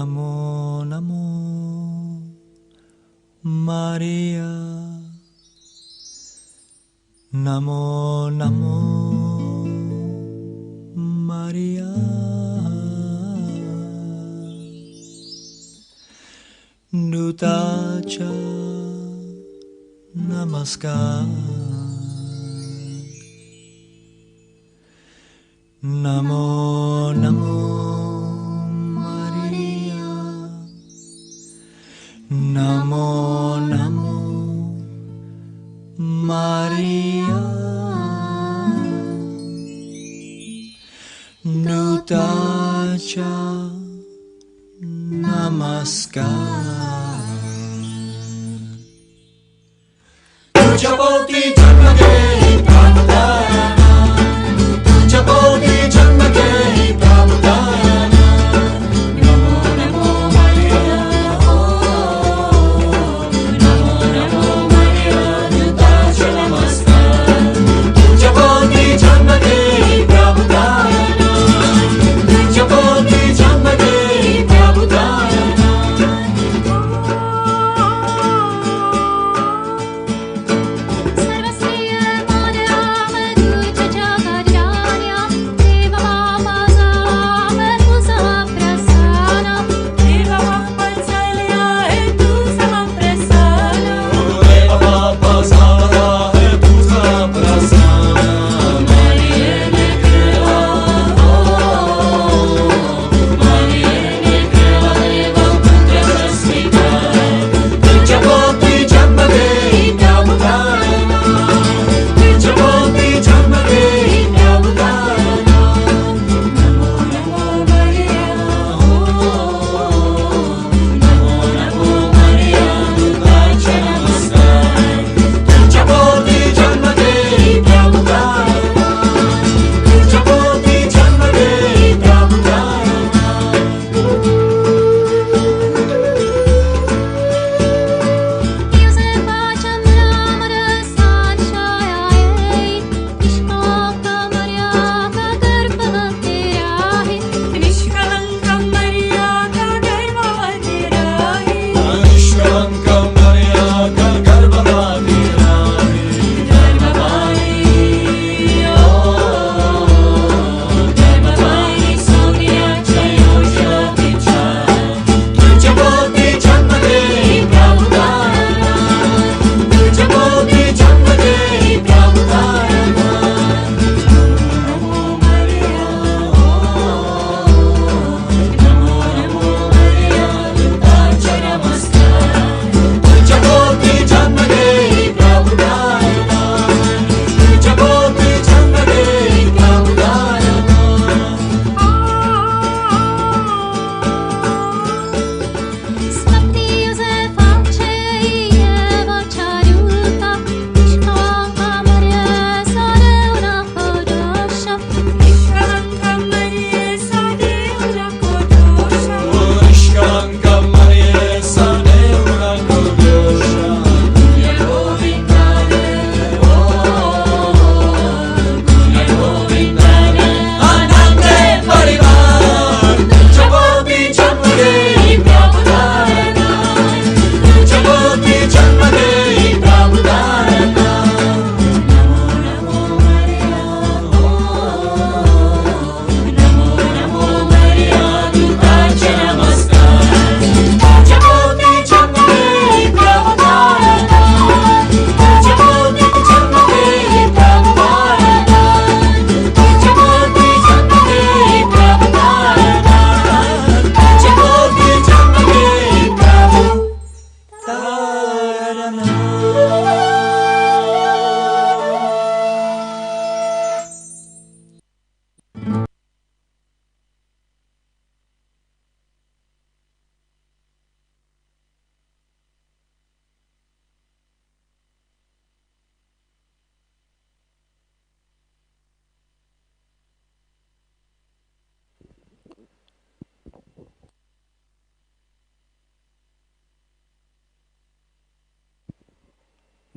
Namo Namo Maria. Namo Namo Maria. Nutacha Namaskar. Namo Namo Maria. Namo Namo Maria. Nutacha Namaskar. Japoti Janmage Prabhudayana. Japoti Janmage Prabhudayana. Namo Namo Maria. Namo Namo Maria. Nutacha Namaskar. Japoti Janmage Prabhudayana. Japoti Janmage Prabhudayana.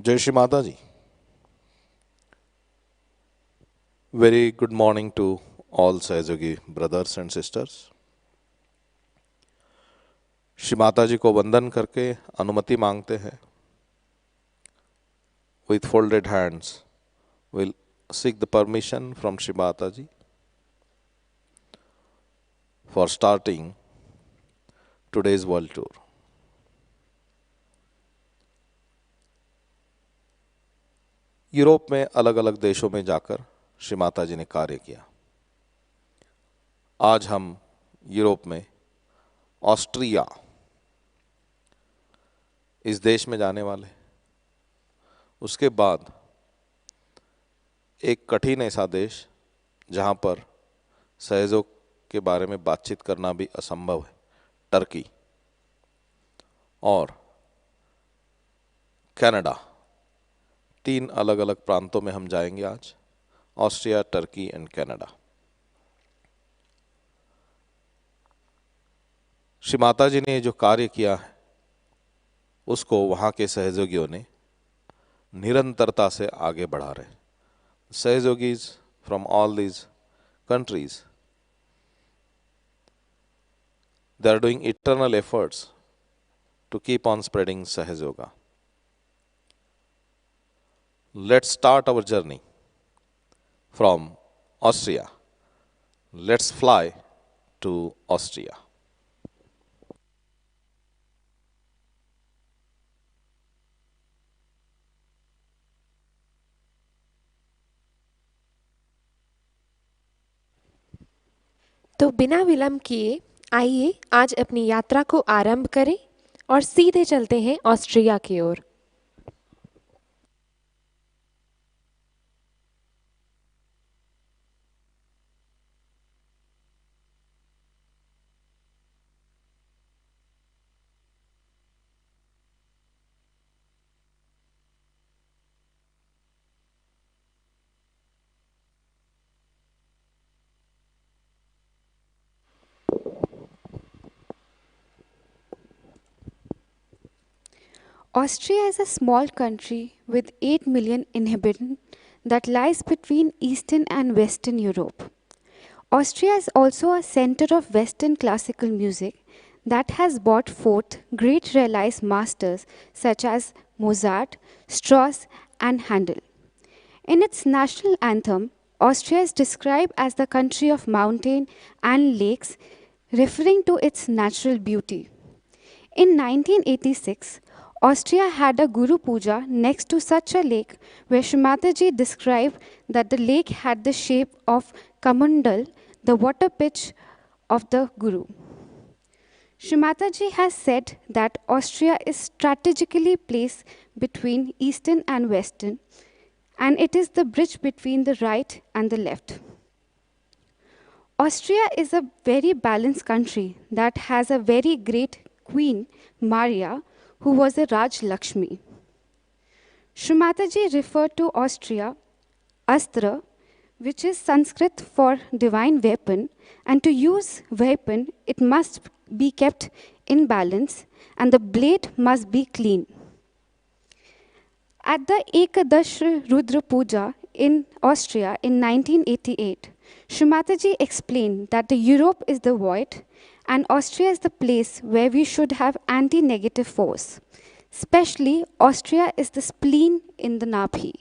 Jai Shri Mataji. Very good morning to all Sahajayogi brothers and sisters. Shri माताजी को वंदन करके अनुमति मांगते हैं। With folded hands, we'll seek the permission from Shri Mataji for starting today's world tour. Europe में अलग अलग देशों में जाकर श्री माताजी ने कार्य किया। आज हम यूरोप में ऑस्ट्रिया इस देश में जाने वाले। उसके बाद एक कठिन ऐसा देश जहां पर सहयोग के बारे में बातचीत करना भी असंभव है, टर्की, और कनाडा। 3 अलग अलग प्रांतों में हम जाएंगे आज, Austria, Turkey and Canada. Shri माताजी ने जो कार्य किया है उसको वहाँ के सहयोगियों ने निरंतरता से आगे बढ़ा रहे। सहयोगीज from all these countries, they are doing eternal efforts to keep on spreading Sahajayoga. Let's start our journey from Austria. Let's fly to Austria. तो बिना विलंब किए आइए आज अपनी यात्रा को आरंभ करें और सीधे चलते हैं ऑस्ट्रिया की ओर। Austria is a small country with 8 million inhabitants that lies between Eastern and Western Europe. Austria is also a center of Western classical music that has brought forth great realized masters such as Mozart, Strauss, and Handel. In its national anthem, Austria is described as the country of mountain and lakes, referring to its natural beauty. In 1986, Austria had a Guru Puja next to such a lake where Shri Mataji described that the lake had the shape of Kamandal, the water pitch of the Guru. Shri Mataji has said that Austria is strategically placed between Eastern and Western, and it is the bridge between the right and the left. Austria is a very balanced country that has a very great queen, Maria, who was a Raj Lakshmi. Shri Mataji referred to Austria, Astra, which is Sanskrit for divine weapon, and to use weapon, it must be kept in balance, and the blade must be clean. At the Ekadash Rudra Puja in Austria in 1988, Shri Mataji explained that the Europe is the void, and Austria is the place where we should have anti-negative force. Especially, Austria is the spleen in the Nabhi.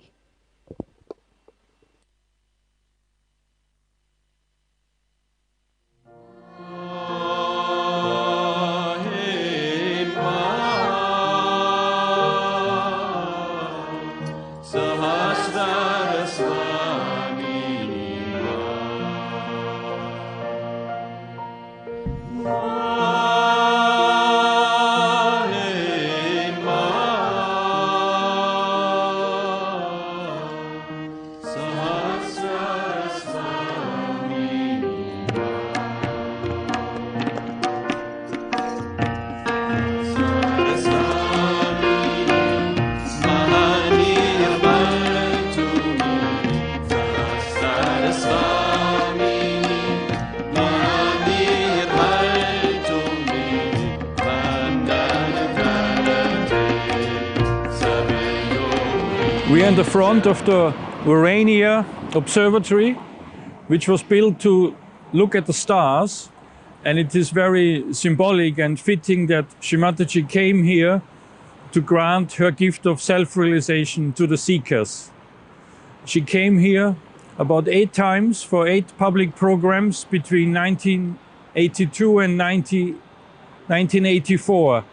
We are in the front of the Urania Observatory, which was built to look at the stars And it is very symbolic and fitting that Shri Mataji came here to grant her gift of self-realization to the seekers. She came here about 8 times for 8 public programs between 1982 and 1984.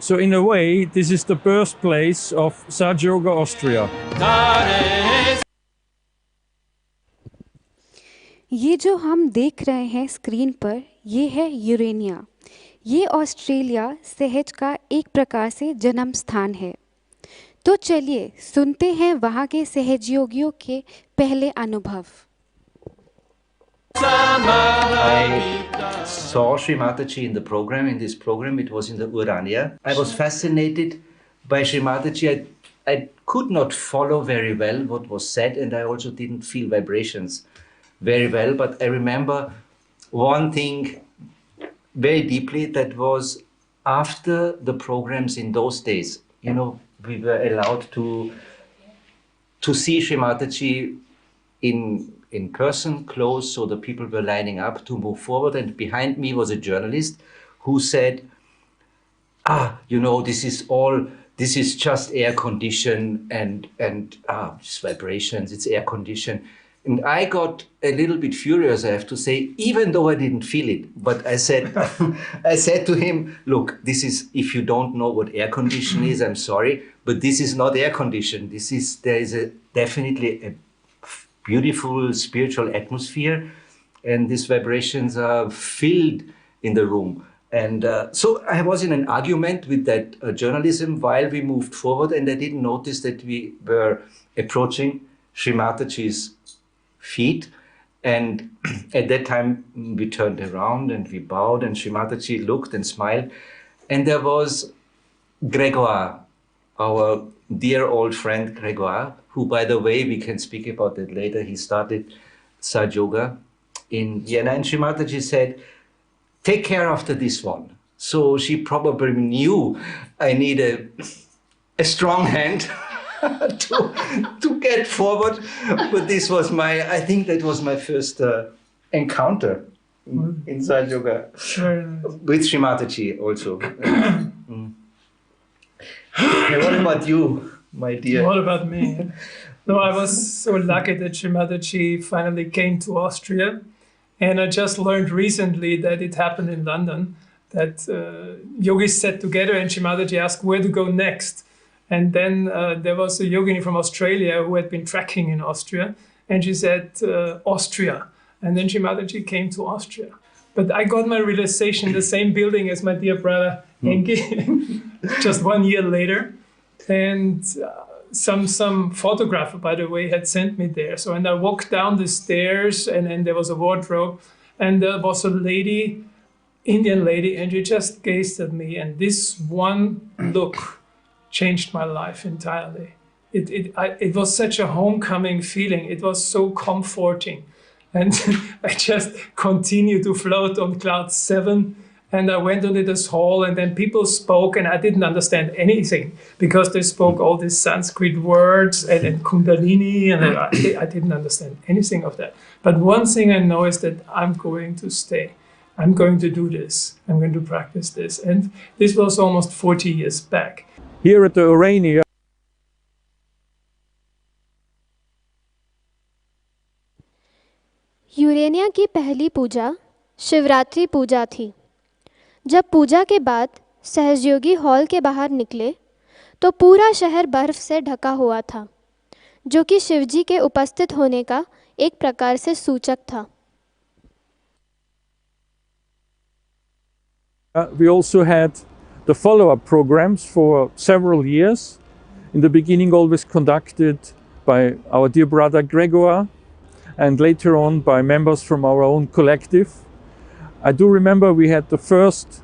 So in a way, this is the birthplace of Sahajayoga, Austria. ये जो हम देख रहे हैं screen पर, ये है Urania. ये ऑस्ट्रेलिया सहज का एक प्रकार से जन्म स्थान है। तो चलिए सुनते हैं वहाँ के सहजयोगियों के पहले अनुभव। I saw Shri Mataji in the program. In this program, it was in the Urania. I was fascinated by Shri Mataji. I could not follow very well what was said, and I also didn't feel vibrations very well. But I remember one thing very deeply. That was after the programs in those days. You know, we were allowed to see Shri Mataji in person, close, so the people were lining up to move forward. And behind me was a journalist who said, you know, this is just air condition and just vibrations, it's air condition. And I got a little bit furious, I have to say, even though I didn't feel it. But I said, I said to him, look, this is, if you don't know what air condition is, I'm sorry, but this is not air condition. There is definitely a beautiful spiritual atmosphere, and these vibrations are filled in the room. And so I was in an argument with that journalism while we moved forward, and I didn't notice that we were approaching Shri Mataji's feet. And at that time we turned around and we bowed, and Shri Mataji looked and smiled, and there was Gregoire, our dear old friend Gregoire, who, by the way, we can speak about that later. He started Sahajayoga in Vienna, and Shri Mataji said, take care after this one. So she probably knew I need a strong hand to get forward. But this was I think that was my first encounter in Sahajayoga with Shri Mataji also. What about you, my dear? What about me? No, I was so lucky that Shri Mataji finally came to Austria. And I just learned recently that it happened in London, that yogis sat together and Shri Mataji asked where to go next. And then there was a yogini from Australia who had been trekking in Austria. And she said, Austria. And then Shri Mataji came to Austria. But I got my realization in the same building as my dear brother Enki, just 1 year later. And some photographer, by the way, had sent me there. So, and I walked down the stairs, and there was a wardrobe, and there was a lady, Indian lady, and she just gazed at me. And this one look changed my life entirely. It was such a homecoming feeling. It was so comforting. And I just continued to float on cloud 7. And I went into this hall, and then people spoke, and I didn't understand anything because they spoke all these Sanskrit words and Kundalini, and I didn't understand anything of that. But one thing I know is that I'm going to stay. I'm going to do this. I'm going to practice this. And this was almost 40 years back. Here at the Urania, Urania की पहली पूजा शिवरात्रि पूजा थी। जब पूजा के बाद सहजयोगी hall के बाहर निकले तो पूरा शहर बर्फ से ढका हुआ था, जो कि शिवजी के उपस्थित होने का एक प्रकार से सूचक था। We also had the follow-up programs for several years. In the beginning, always conducted by our dear brother Gregoire, and later on by members from our own collective. I do remember we had the first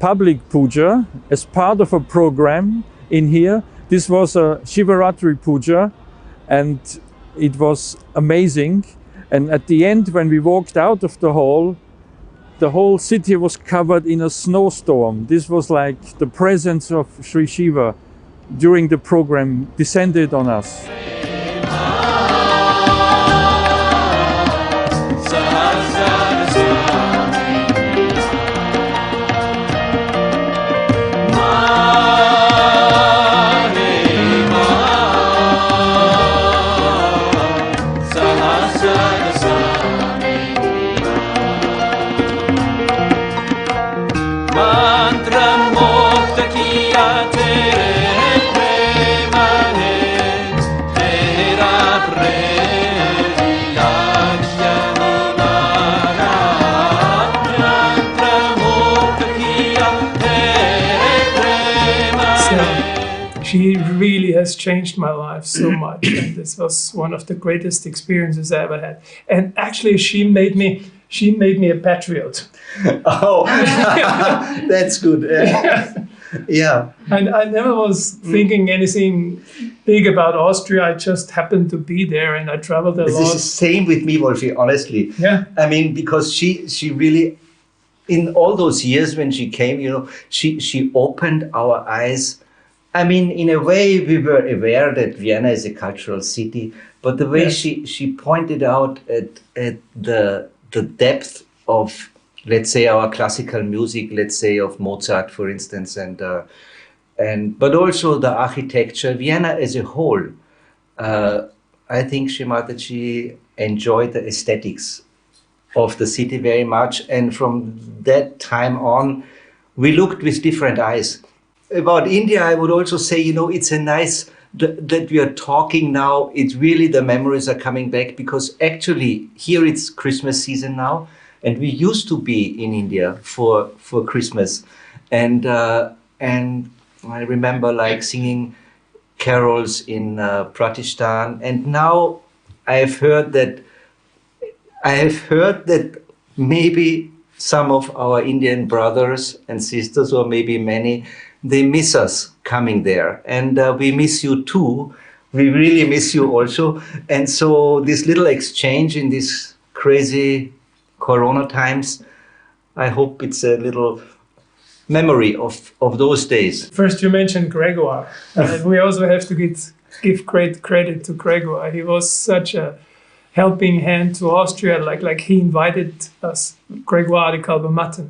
public puja as part of a program in here. This was a Shivaratri Puja, and it was amazing. And at the end, when we walked out of the whole city was covered in a snowstorm. This was like the presence of Sri Shiva during the program descended on us. has changed my life so much, and this was one of the greatest experiences I ever had. And actually, she made me a patriot. Oh, that's good. Yeah. And I never was thinking anything big about Austria. I just happened to be there, and I traveled a This lot. is the same with me, Wolfie, honestly. Yeah. I mean, because she really, in all those years when she came, you know, she opened our eyes. I mean, in a way, we were aware that Vienna is a cultural city, but the way she pointed out at the depth of, let's say, our classical music, let's say of Mozart, for instance, and but also the architecture, Vienna as a whole. I think Shri Mataji enjoyed the aesthetics of the city very much, and from that time on, we looked with different eyes. About India, I would also say, you know, it's a nice that we are talking now. It's really the memories are coming back, because actually here it's Christmas season now, and we used to be in India for Christmas, and I remember like singing carols in Pratishthan, and now I have heard that maybe some of our Indian brothers and sisters, or maybe many, they miss us coming there, and we miss you too. We really miss you also, and so this little exchange in these crazy Corona times, I hope it's a little memory of those days. First, you mentioned Gregoire, and we also have to give great credit to Gregoire. He was such a helping hand to Austria. Like he invited us, Gregoire de Kalbamatten,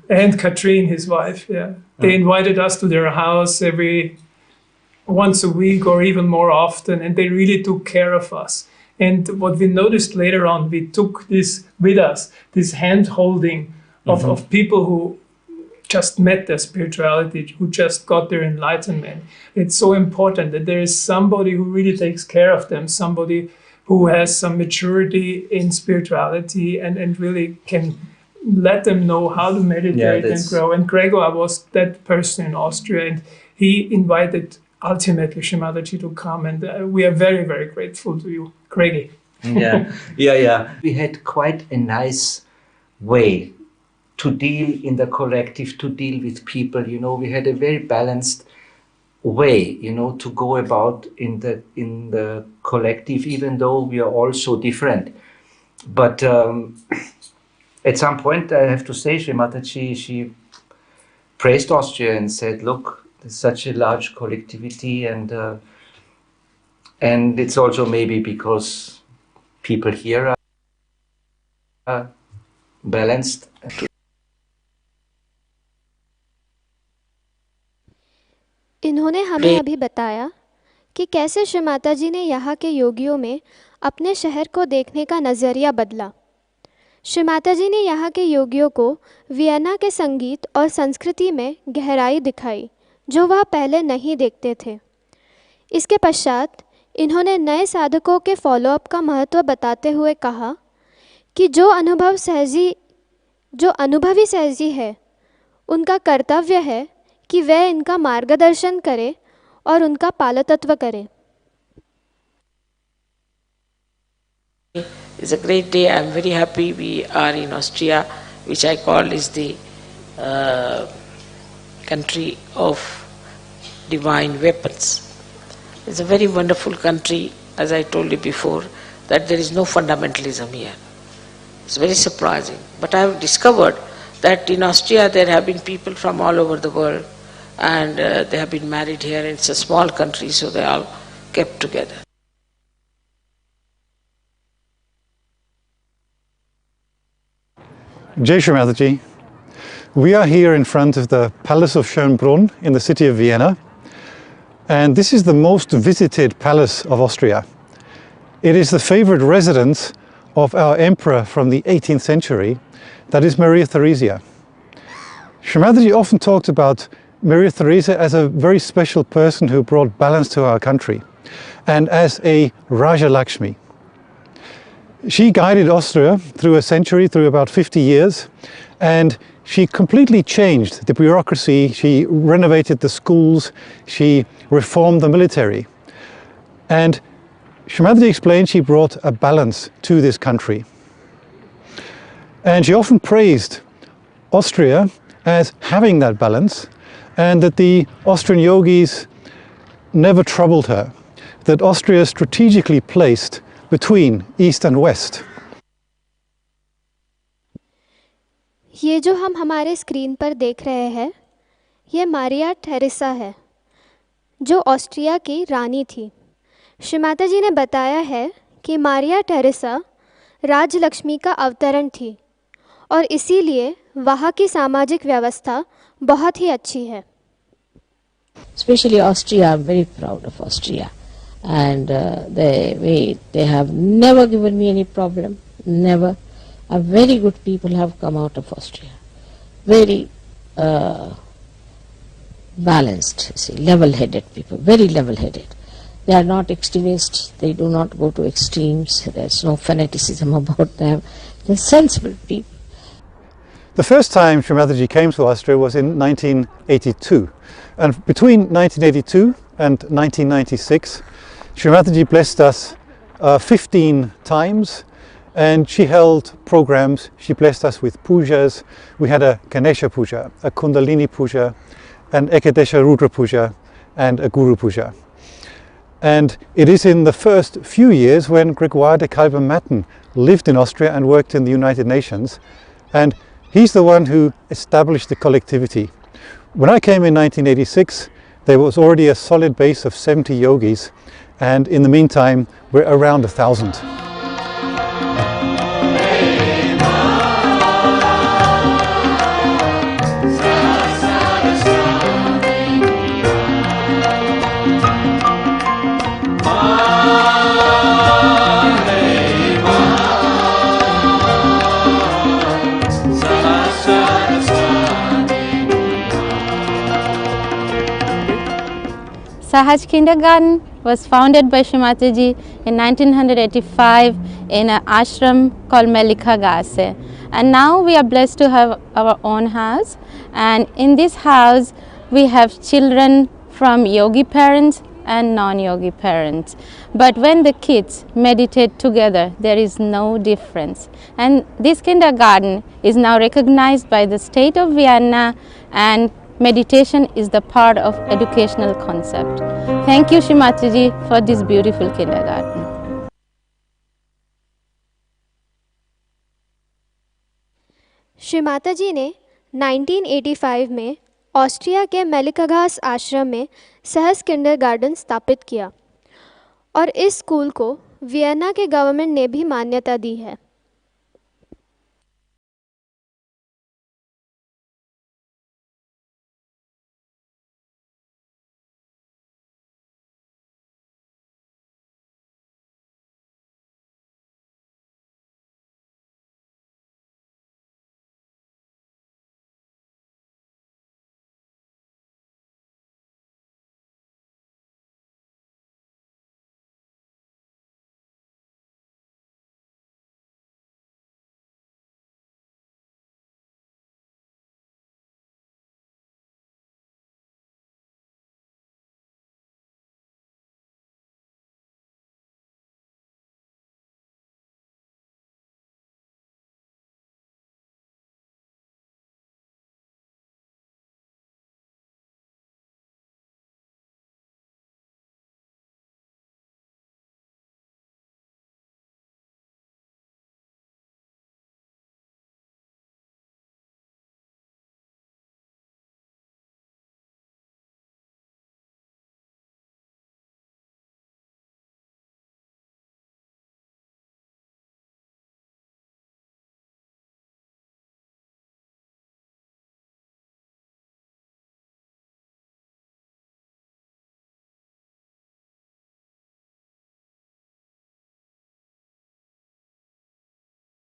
and Katrine, his wife. Yeah, they invited us to their house once a week or even more often, and they really took care of us. And what we noticed later on, we took this with us, this hand-holding of people who just met their spirituality, who just got their enlightenment. It's so important that there is somebody who really takes care of them, somebody who has some maturity in spirituality and really can let them know how to meditate and grow. And Gregor was that person in Austria, and he invited ultimately Shri Mataji to come, and we are very, very grateful to you, Craigie. Yeah. We had quite a nice way to deal in the collective, to deal with people. You know, we had a very balanced way, you know, to go about in the collective, even though we are all so different. But at some point, I have to say, Shri Mataji, she praised Austria and said, "Look, there's such a large collectivity, and it's also maybe because people here are balanced." इन्होंने हमें अभी बताया कि कैसे श्री माताजी ने यहाँ के योगियों में अपने शहर को देखने का नज़रिया बदला। श्री माताजी ने यहाँ के योगियों को वियना के संगीत और संस्कृति में गहराई दिखाई जो वह पहले नहीं देखते थे। इसके पश्चात इन्होंने नए साधकों के फॉलोअप का महत्व बताते हुए कहा कि जो अनुभवी सहजी है, उनका कर्तव्य है कि वह इनका मार्गदर्शन करे और उनका पालतत्व करे। It's a great day. I'm very happy we are in Austria, which I call is the country of divine weapons. It's a very wonderful country, as I told you before, that there is no fundamentalism here. It's very surprising. But I have discovered that in Austria there have been people from all over the world, and they have been married here. It's a small country, so they all kept together. Jai Shri Mataji. We are here in front of the Palace of Schönbrunn in the city of Vienna, and this is the most visited palace of Austria. It is the favorite residence of our emperor from the 18th century, that is Maria Theresia. Shri Mataji often talked about Maria Theresia as a very special person who brought balance to our country, and as a Raja Lakshmi. She guided Austria through a century, through about 50 years, and she completely changed the bureaucracy, she renovated the schools, she reformed the military. And Shri Mataji explained she brought a balance to this country. And she often praised Austria as having that balance, and that the Austrian yogis never troubled her, that Austria is strategically placed between East and West. ये जो हम हमारे screen पर देख रहे हैं, ये Maria Teresa है, जो ऑस्ट्रिया की रानी थी। श्री माताजी ने बताया है कि मारिया टेरेसा राजलक्ष्मी का अवतरण थी और इसीलिए वहाँ की सामाजिक व्यवस्था बहुत ही अच्छी है। Especially Austria, I'm very proud of Austria, and they have never given me any problem, never. A very good people have come out of Austria, very balanced, see, level-headed people, very level-headed. They are not extremists, they do not go to extremes, there's no fanaticism about them, they're sensible people. The first time Shri Mataji came to Austria was in 1982, and between 1982 and 1996 Shri Mataji blessed us 15 times, and she held programs, she blessed us with pujas. We had a Ganesha Puja, a Kundalini Puja, an Ekadesha Rudra Puja, and a Guru Puja. And it is in the first few years when Grégoire de Kalben-Matten lived in Austria and worked in the United Nations, and he's the one who established the collectivity. When I came in 1986, there was already a solid base of 70 yogis, and in the meantime we're around 1,000. Sahaj Kindergarten was founded by Shri Mataji in 1985 in an ashram called Melika Gase. And now we are blessed to have our own house. And in this house, we have children from yogi parents and non-yogi parents. But when the kids meditate together, there is no difference. And this kindergarten is now recognized by the state of Vienna, and meditation is the part of educational concept. Thank you, Shri Mataji, for this beautiful kindergarten. Shri माताजी ने 1985 में Austria के मेलिकाघास आश्रम में सहज kindergarten स्थापित किया और इस स्कूल को वियना के गवर्नमेंट ने भी मान्यता दी है।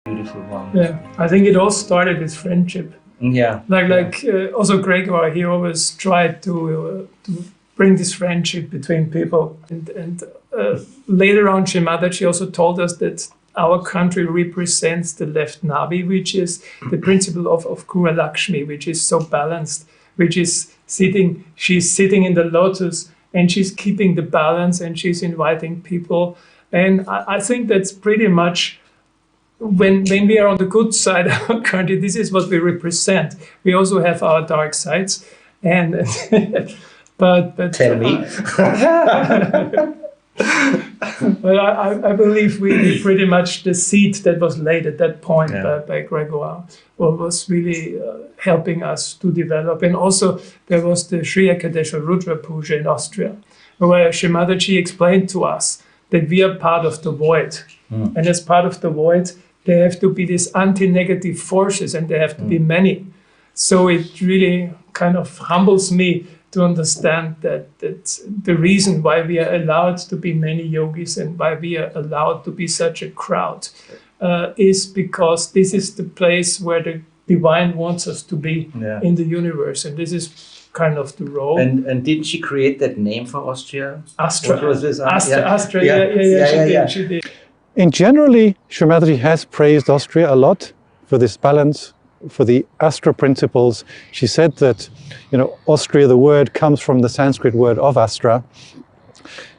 Beautiful one. Yeah, I think it all started with friendship. Yeah. Also Grégoire, he always tried to bring this friendship between people. And later on, Shri Mataji also told us that our country represents the left nabi, which is the principle of Kura Lakshmi, which is so balanced, which is she's sitting in the lotus and she's keeping the balance and she's inviting people. And I think that's pretty much when we are on the good side of our country, this is what we represent. We also have our dark sides. And but Tell me. But I believe we pretty much the seed that was laid at that point by Gregoire was really helping us to develop. And also there was the Shri Rudra Puja in Austria, where Shri Mataji explained to us that we are part of the void. And as part of the void, there have to be these anti-negative forces and there have to be many. So it really kind of humbles me to understand that the reason why we are allowed to be many yogis and why we are allowed to be such a crowd is because this is the place where the divine wants us to be in the universe. And this is kind of the role. And didn't she create that name for Austria? Astra. What was this? Astra, she did. In generally, Shri Mataji has praised Austria a lot for this balance, for the Astra principles. She said that, Austria, the word comes from the Sanskrit word of Astra.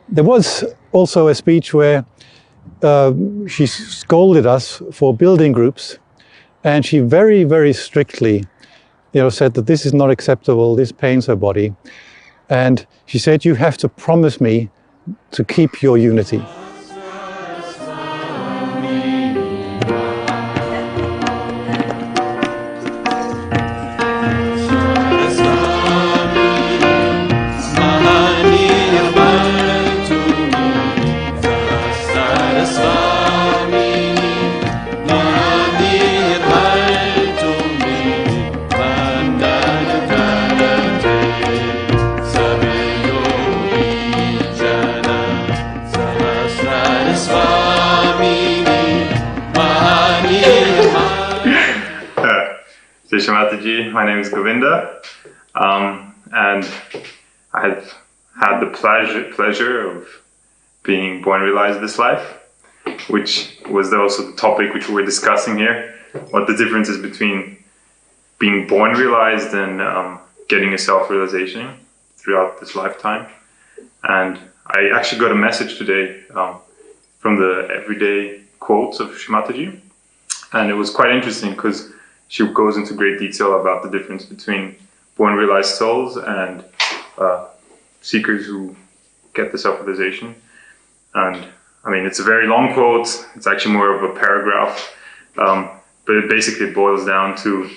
There was also a speech where she scolded us for building groups, and she very, very strictly, said that this is not acceptable, this pains her body. And she said, you have to promise me to keep your unity. Shri Mataji, my name is Govinda, and I have had the pleasure of being born realized this life, which was also the topic which we were discussing here, what the difference is between being born realized and getting a self-realization throughout this lifetime. And I actually got a message today from the everyday quotes of Shri Mataji, and it was quite interesting because she goes into great detail about the difference between born realized souls and seekers who get the self-realization. And I mean, it's a very long quote. It's actually more of a paragraph, but it basically boils down to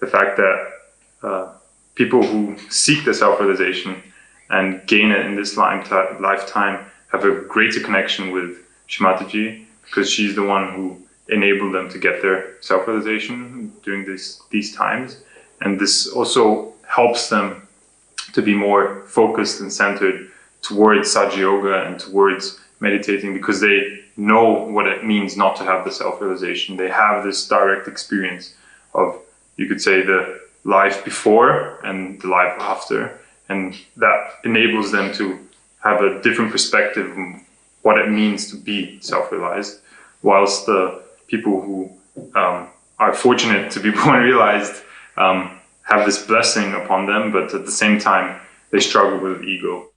the fact that people who seek the self-realization and gain it in this lifetime have a greater connection with Shri Mataji, because she's the one who enabled them to get their self-realization during these times. And this also helps them to be more focused and centered towards Sahajayoga and towards meditating, because they know what it means not to have the self-realization. They have this direct experience of, you could say, the life before and the life after. And that enables them to have a different perspective on what it means to be self-realized, whilst the people who are fortunate to be born realized have this blessing upon them, but at the same time, they struggle with ego.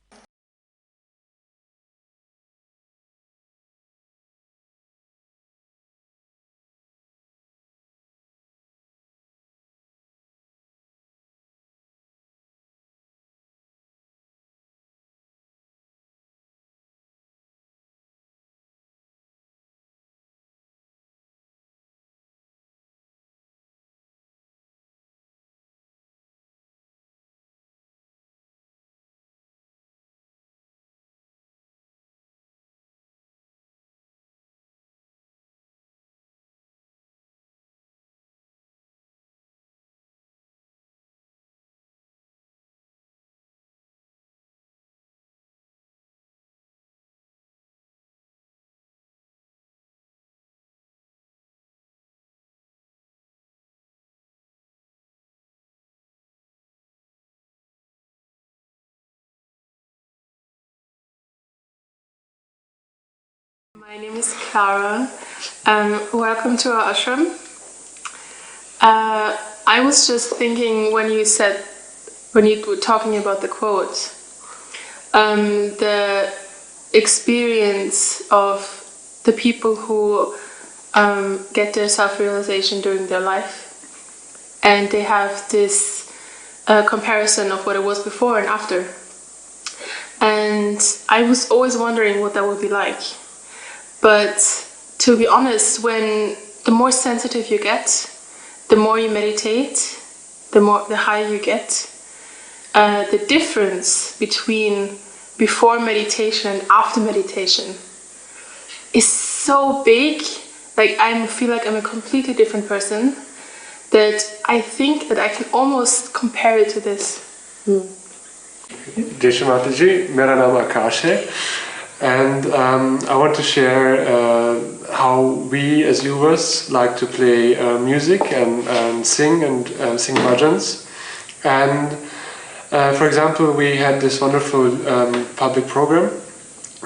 My name is Clara. Welcome to our ashram. I was just thinking when you were talking about the quote, the experience of the people who get their self-realization during their life, and they have this comparison of what it was before and after. And I was always wondering what that would be like. But to be honest, the more sensitive you get, the more you meditate, the higher you get. The difference between before meditation and after meditation is so big. Like, I feel like I'm a completely different person, that I think that I can almost compare it to this. Shri Mataji, मेरा नाम आकाश है, and I want to share how we as yuvas like to play music and sing bhajans. And for example, we had this wonderful public program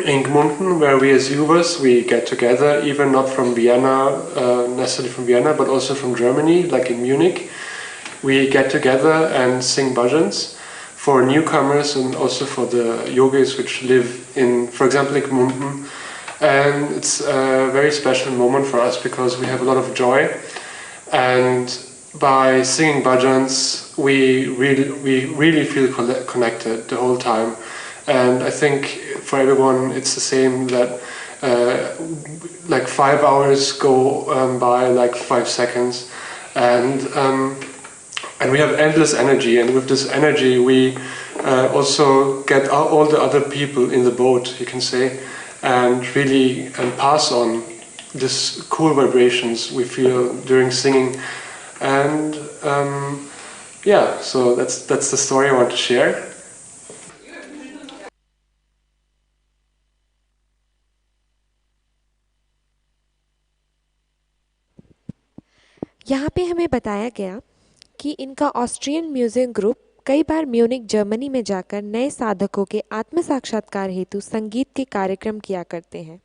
in Gmunden, where we as yuvas, we get together, even not from Vienna, necessarily from Vienna, but also from Germany, like in Munich. We get together and sing bhajans for newcomers and also for the yogis which live in, for example, in Gmunden. And it's a very special moment for us because we have a lot of joy. And by singing bhajans, we really feel connected the whole time. And I think for everyone it's the same, that like 5 hours go by like 5 seconds. And we have endless energy, and with this energy we also get all the other people in the boat, you can say, and really pass on this cool vibrations we feel during singing. And yeah, so that's the story I want to share. यहाँ पे हमें बताया गया कि इनका Austrian music group कई बार Munich Germany में जाकर नए साधकों के आत्म साक्षात्कार हेतु संगीत के कार्यक्रम किया करते हैं।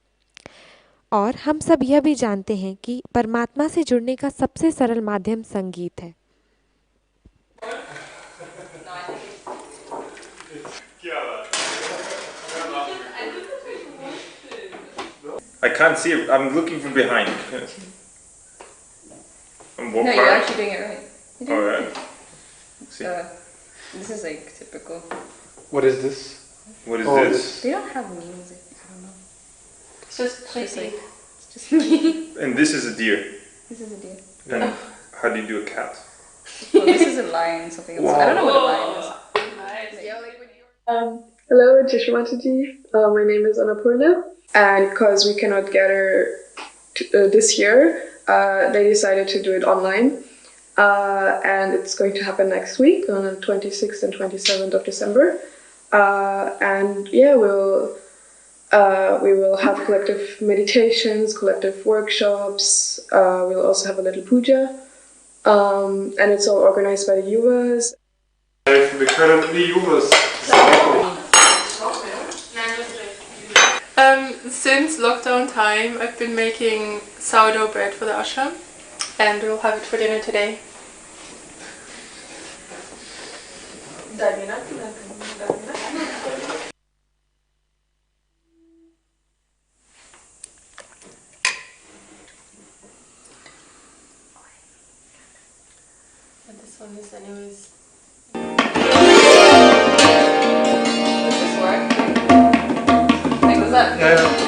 और हम सब यह भी जानते हैं कि परमात्मा से जुड़ने का सबसे सरल माध्यम संगीत है। I can't see it. I'm looking from behind. No, you're actually doing it right. Oh, right. See. This is like typical. What is this? What is this? They don't have music. I don't know. It's just pretty. It's just me. And this is a deer. This is a deer. And how do you do a cat? Well, this is a lion. Something else. I don't know what a lion is. Hello, Shri Mataji. My name is Annapurna, and because we cannot gather this year, they decided to do it online. And it's going to happen next week on the 26th and 27th of December. And yeah, we will have collective meditations, collective workshops. We'll also have a little puja. And it's all organized by the yuvas. Wir können die yuvas. Since lockdown time, I've been making sourdough bread for the ashram, and we'll have it for dinner today. But this one is anyways. Does this work? Like, was that? Yeah.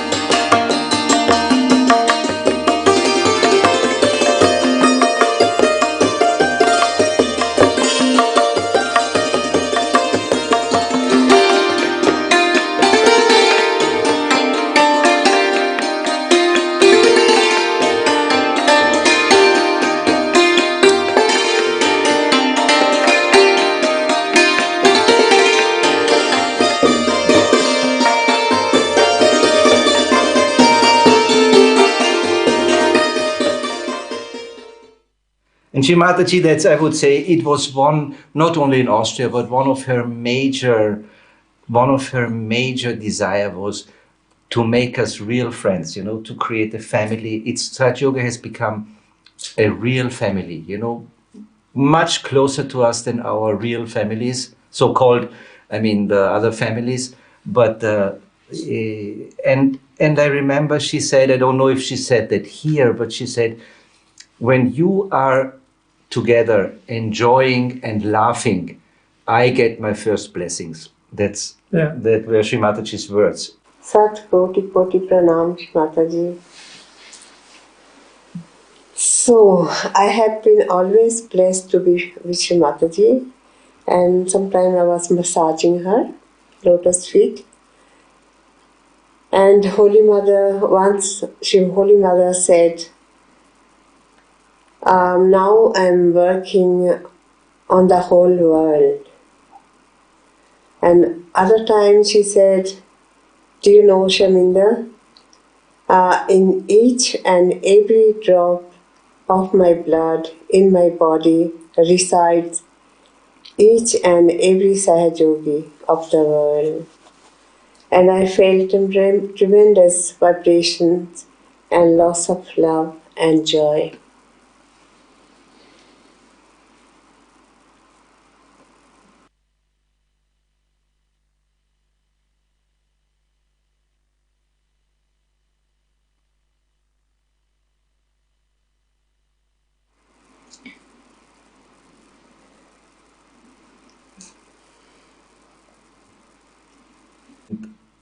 And Shri Mataji, that's, I would say, it was one, not only in Austria, but one of her major desire was to make us real friends, you know, to create a family. Sahajayoga has become a real family, you know, much closer to us than our real families, so-called, I mean, the other families. But, and I remember she said, I don't know if she said that here, but she said, when you are together enjoying and laughing, I get my first blessings. That were Shri Mataji's words. Sat Koti Koti Pranam, Shri Mataji. So, I have been always blessed to be with Shri Mataji, and sometimes I was massaging her lotus feet. And Holy Mother, once Holy Mother said, now I'm working on the whole world. And other times she said, do you know, Shaminda, in each and every drop of my blood in my body resides each and every Sahajayogi of the world. And I felt tremendous vibrations and loss of love and joy.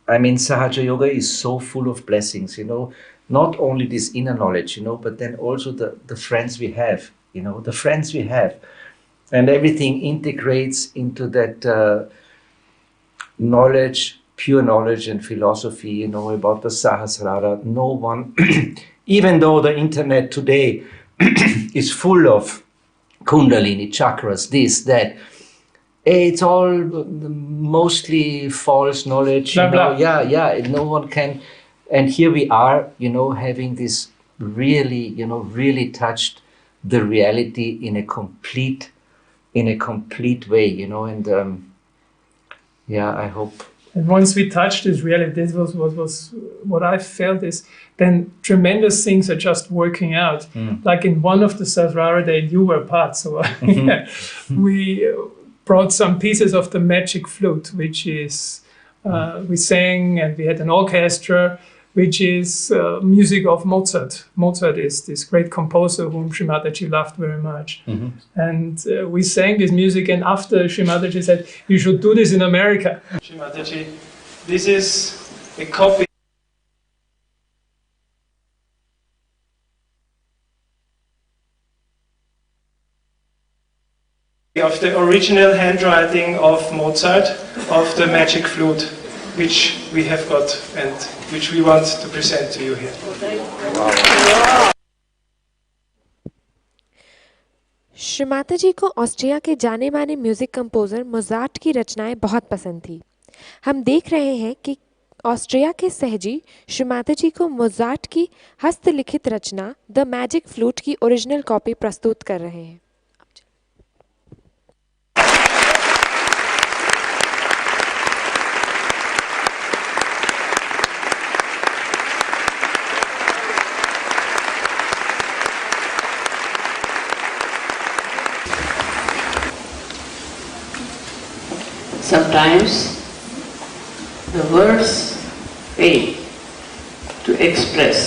I mean, Sahajayoga is so full of blessings, you know, not only this inner knowledge, you know, but then also the friends we have, you know, the friends we have. And everything integrates into that knowledge, pure knowledge and philosophy, you know, about the Sahasrara. No one, even though the internet today is full of Kundalini, chakras, this, that, it's all mostly false knowledge. Blah, blah. Yeah, no one can. And here we are, you know, having this really, you know, really touched the reality in a complete way, you know, and I hope. And once we touched this reality, this was what I felt is then tremendous things are just working out. Like in one of the Sahasrara that you were part, so we brought some pieces of the magic flute, which is, we sang and we had an orchestra, which is music of Mozart. Mozart is this great composer whom Shri Mataji loved very much. And we sang this music, and after Shri Mataji said, you should do this in America. Shri Mataji, this is a copy of the original handwriting of Mozart, of the magic flute, which we have got and which we want to present to you here. Shri माताजी को Austria के जाने माने music composer मोज़ार्ट की रचनाएं बहुत पसंद थी। हम देख रहे हैं कि ऑस्ट्रिया के सहजी श्री माताजी को मोज़ार्ट की हस्तलिखित रचना द मैजिक फ्लूट की ओरिजिनल कॉपी प्रस्तुत कर रहे हैं। Sometimes the words fail to express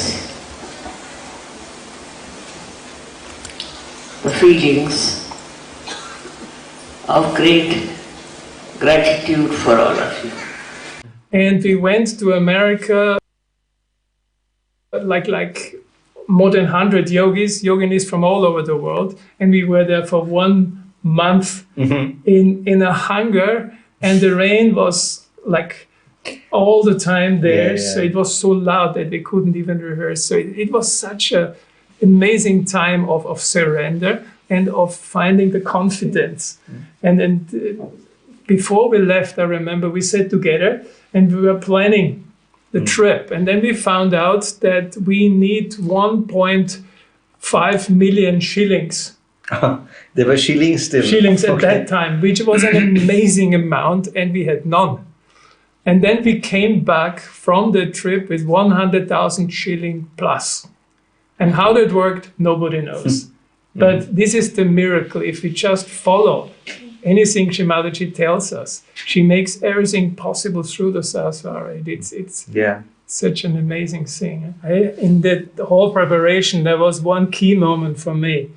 the feelings of great gratitude for all of you. And we went to America like more than 100 yoginis from all over the world, and we were there for 1 month in a hangar. And the rain was like all the time there, so it was so loud that we couldn't even rehearse. So it was such an amazing time of surrender and of finding the confidence. And then before we left, I remember we sat together and we were planning the trip. And then we found out that we need 1.5 million shillings. There were shillings still. Shillings at that time, which was an amazing amount, and we had none. And then we came back from the trip with 100,000 shilling plus. And how that worked, nobody knows. But this is the miracle. If we just follow anything Shri Mataji tells us, she makes everything possible through the Sahasrara. It's such an amazing thing. In the whole preparation, there was one key moment for me.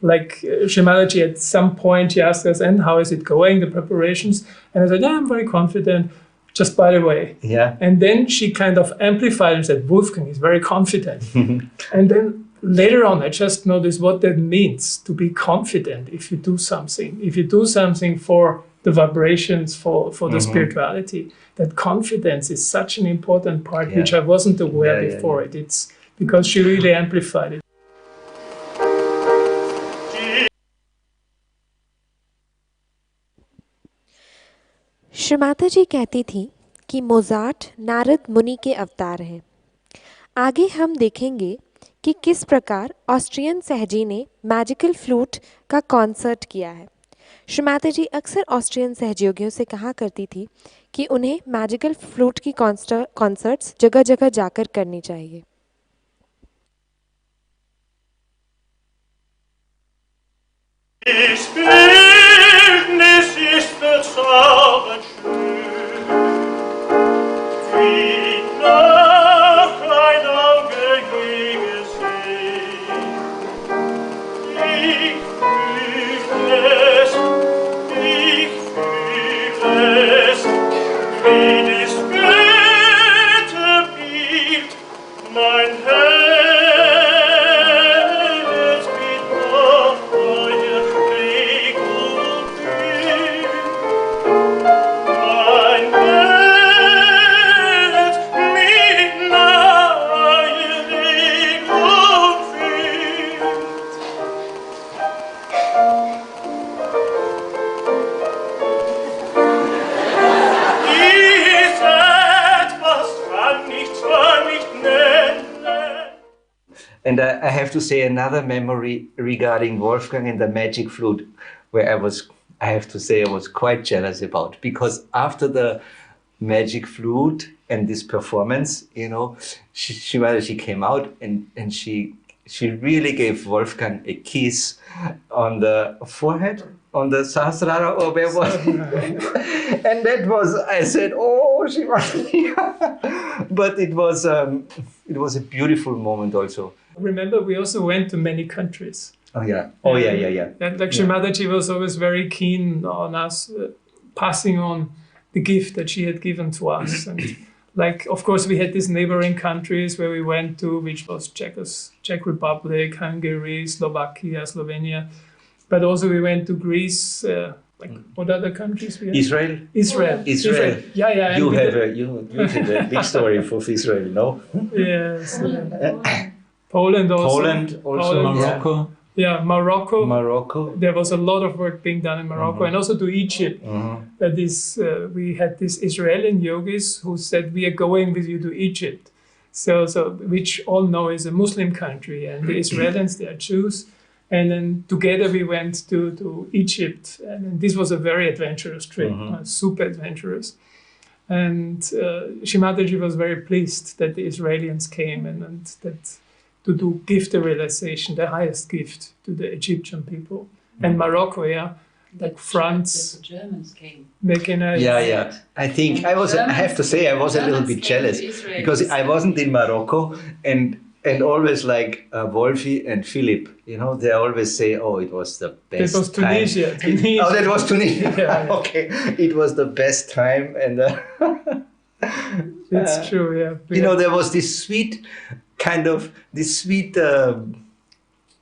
Like Shri Mataji, at some point, she asked us, and how is it going, the preparations? And I said, yeah, I'm very confident. Just by the way. Yeah. And then she kind of amplified and said, Wolfgang is very confident. And then later on, I just noticed what that means, to be confident if you do something. If you do something for the vibrations, for the spirituality, that confidence is such an important part, which I wasn't aware before it. It's because she really amplified it. Shri माताजी कहती थी कि Mozart Narad मुनि के अवतार हैं। आगे हम देखेंगे कि किस प्रकार ऑस्ट्रियन सहजी ने मैजिकल फ्लूट का कॉन्सर्ट किया है। श्री माताजी अक्सर ऑस्ट्रियन सहयोगियों से कहा करती थी कि उन्हें मैजिकल फ्लूट की कॉन्सर्ट्स जगह जगह जाकर करनी चाहिए। Bildnis ist bezaubert schön, wie noch ein Auge je gesehen. Ich fühle es, wie das Götterbild mein Herz mit neuer Regung füllt. Mein Herz mit neuer Regung füllt. Dies etwas kann ich zwar nicht nennen. And I have to say another memory regarding Wolfgang and the magic flute, where I have to say I was quite jealous about, because after the magic flute and this performance, you know, she came out and she really gave Wolfgang a kiss on the forehead, on the Sahasrara, or where was it? And that was, I said, oh, Shivaratri. But it was a beautiful moment also. Remember, we also went to many countries. Oh yeah. And like Shri Mataji was always very keen on us passing on the gift that she had given to us. And like, of course, we had these neighboring countries where we went to, which was Czech Republic, Hungary, Slovakia, Slovenia. But also we went to Greece. Like what other countries we had? Israel. Yeah. You did a big story for Israel, no? Yes. Poland also. Morocco. Yeah, Morocco. Morocco. There was a lot of work being done in Morocco, and also to Egypt. That is, we had these Israeli yogis who said, "We are going with you to Egypt," so which all know is a Muslim country, and the Israelis, they are Jews. And then together we went to Egypt, and this was a very adventurous trip, super adventurous. And Shri Mataji was very pleased that the Israelis came and that to give the realization, the highest gift to the Egyptian people. And Morocco, like France. The Germans came. I think I have to say I was a little bit jealous because I wasn't in Morocco, and always like Wolfi and Philip, you know, they always say, oh, it was the best. It was Tunisia. Oh, that was Tunisia. Yeah. Okay, it was the best time, and it's true. Yeah, you know, there was this sweet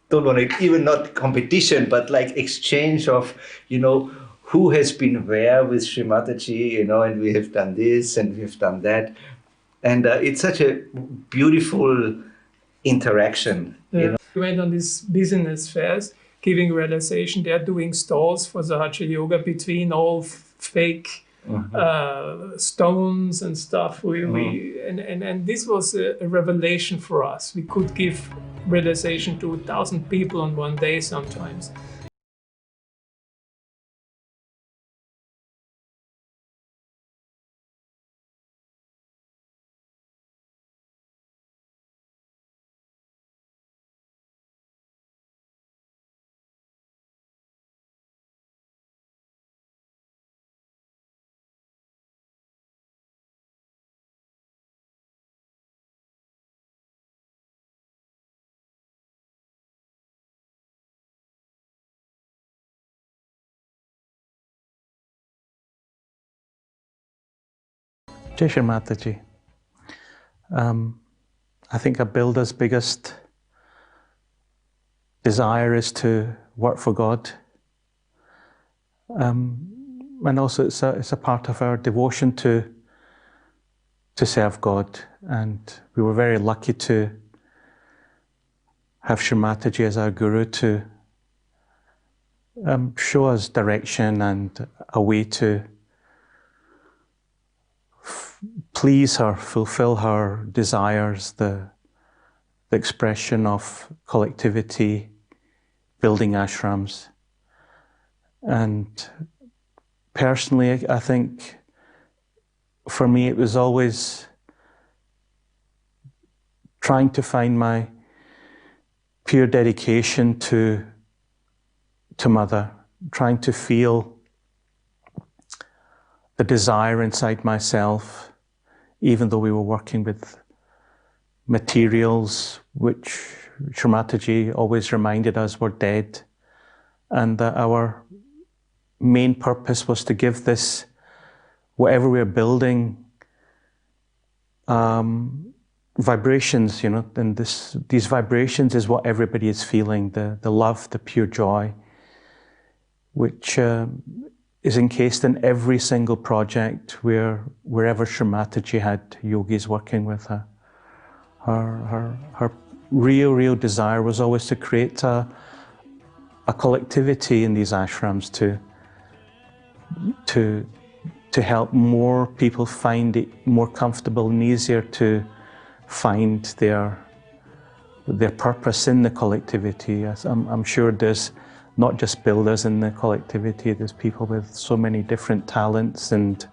don't want to even not competition, but like exchange of, you know, who has been where with Shri Mataji, you know, and we have done this and we have done that, and it's such a beautiful interaction. Yeah. You know? We went on these business fairs, giving realization. They are doing stalls for Sahajayoga between all fake stones and stuff. And this was a revelation for us. We could give realization to 1,000 people on one day sometimes. Shri Mataji. I think a builder's biggest desire is to work for God. And also it's a part of our devotion to serve God. And we were very lucky to have Shri Mataji as our guru to show us direction and a way to please her, fulfill her desires, the expression of collectivity, building ashrams. And personally, I think for me it was always trying to find my pure dedication to Mother, trying to feel the desire inside myself, even though we were working with materials which Shri Mataji always reminded us were dead, and that our main purpose was to give this, whatever we're building, vibrations, you know, and these vibrations is what everybody is feeling, the love, the pure joy, which is encased in every single project wherever Shri Mataji had yogis working with her. Her real desire was always to create a collectivity in these ashrams to help more people find it more comfortable and easier to find their purpose in the collectivity. I'm sure there's not just builders in the collectivity, there's people with so many different talents, and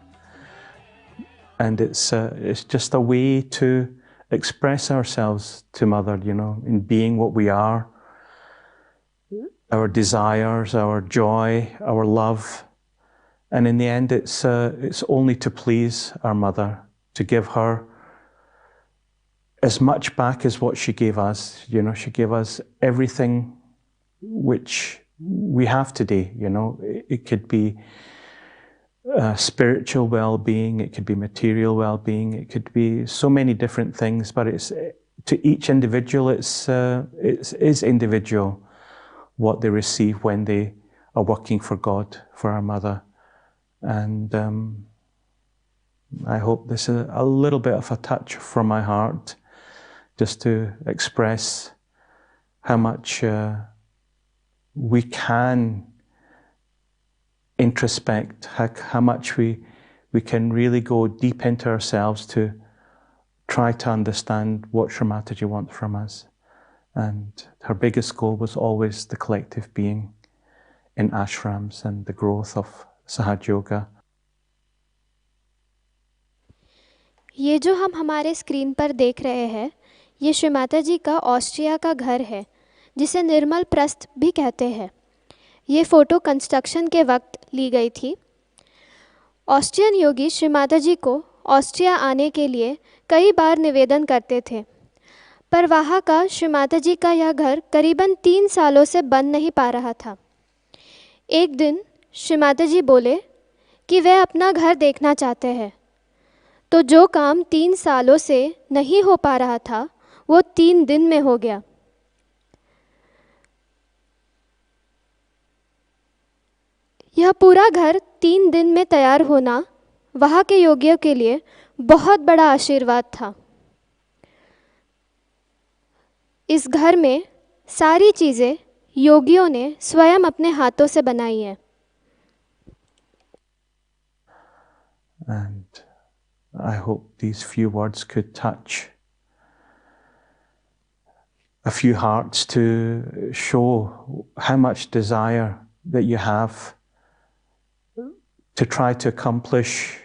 it's just a way to express ourselves to Mother, you know, in being what we are, our desires, our joy, our love. And in the end, it's only to please our Mother, to give her as much back as what she gave us. You know, she gave us everything which we have today. You know, it could be spiritual well-being, it could be material well-being, it could be so many different things. But it's to each individual, it's individual what they receive when they are working for God, for our Mother. And I hope this is a little bit of a touch from my heart, just to express how much we can introspect, how much we can really go deep into ourselves to try to understand what Shri Mataji wants from us. And her biggest goal was always the collective being in ashrams and the growth of Sahajayoga. ये जो हम हमारे screen पर देख रहे हैं, ये श्री माताजी का ऑस्ट्रिया का घर है, जिसे निर्मल प्रस्थ भी कहते हैं। ये फ़ोटो कंस्ट्रक्शन के वक्त ली गई थी। ऑस्ट्रियन योगी श्री माताजी को ऑस्ट्रिया आने के लिए कई बार निवेदन करते थे, पर वहाँ का श्री माताजी का यह घर करीबन 3 सालों से बन नहीं पा रहा था। एक दिन श्री माताजी बोले कि वे अपना घर देखना चाहते हैं, तो जो काम 3 सालों से नहीं हो पा रहा था वो 3 दिन में हो गया। यह पूरा घर 3 दिन में तैयार होना वहाँ के योगियों के लिए बहुत बड़ा आशीर्वाद था। इस घर में सारी चीज़ें योगियों ने स्वयं अपने हाथों से बनाई हैं। And I hope these few words could touch a few hearts to show how much desire that you have to try to accomplish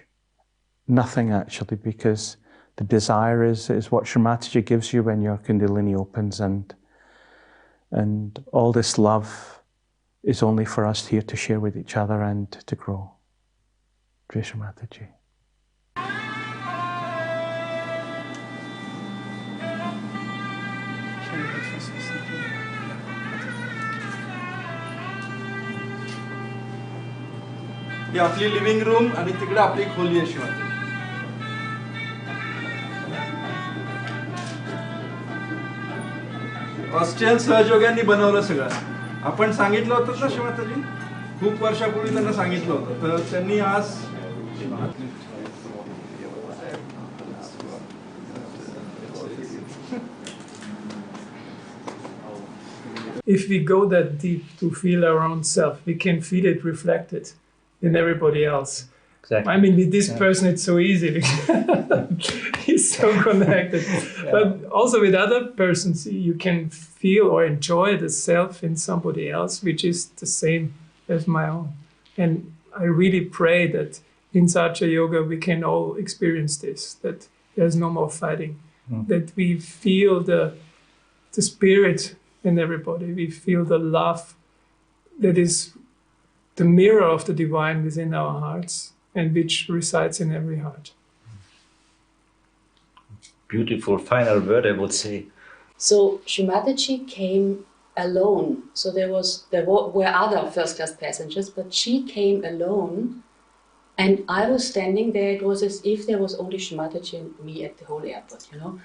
nothing actually, because the desire is what Shri Mataji gives you when your Kundalini opens, and all this love is only for us here to share with each other and to grow. Jai Shri Mataji. ही आपली living room आणि तिकडे आपली खोली आहे Shivaji. Austrian सहयोग्यांनी बनवलं सगळं. आपण सांगितलं होतं ना शिवमाताजी, खूप वर्षापूर्वी त्यांना सांगितलं होतं, तर त्यांनी आज if we go that deep to feel our own self, we can feel it reflected in everybody else. Exactly. I mean, with this person, it's so easy. He's so connected. Yeah. But also with other persons, you can feel or enjoy the self in somebody else, which is the same as my own. And I really pray that in Sahajayoga we can all experience this, that there's no more fighting, that we feel the spirit in everybody. We feel the love that is the mirror of the divine within our hearts and which resides in every heart. Beautiful final word, I would say. So Shri Mataji came alone. So there were other first-class passengers, but she came alone. And I was standing there. It was as if there was only Shri Mataji and me at the whole airport, you know.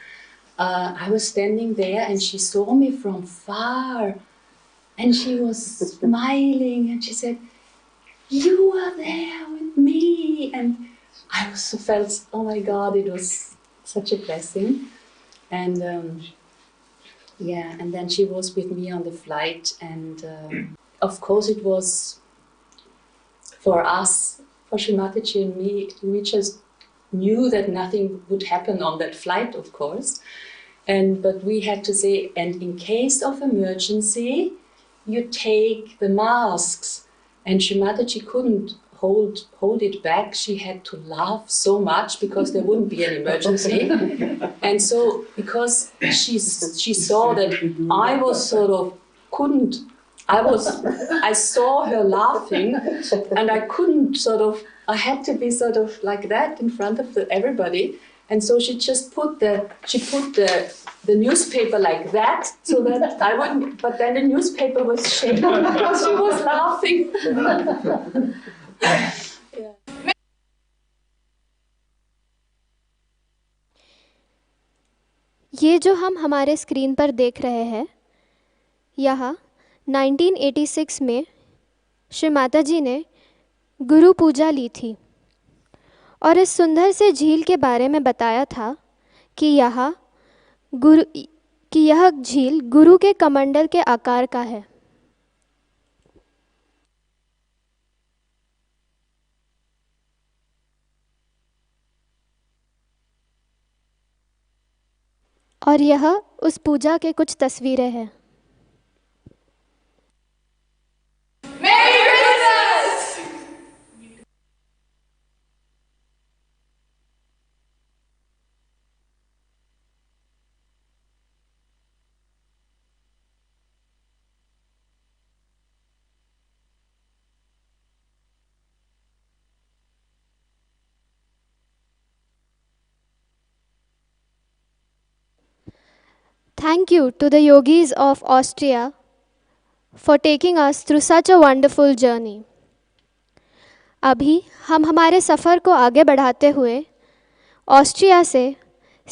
I was standing there and she saw me from far and she was smiling and she said, "You are there with me." And I also felt, oh my God, it was such a blessing. And and then she was with me on the flight. And of course it was for us, for Shri Mataji and me, we just knew that nothing would happen on that flight, of course. But we had to say, and in case of emergency, you take the masks. And Shri Mataji couldn't hold it back. She had to laugh so much because there wouldn't be an emergency. And so, because she saw that I was sort of couldn't, I saw her laughing, and I couldn't I had to be sort of like that in front of everybody. And so she just put the newspaper like that so that I wouldn't, but then the newspaper was shaking because she was laughing. ये जो हम हमारे screen पर देख रहे हैं, यहाँ 1986 में श्री माताजी ने गुरु पूजा ली थी और इस सुंदर से झील के बारे में बताया था कि यह झील गुरु के कमंडल के आकार का है. और यह उस पूजा के कुछ तस्वीरें हैं. Thank you to the yogis of Austria for taking us through such a wonderful journey. अभी हम हमारे सफ़र को आगे बढ़ाते हुए ऑस्ट्रिया से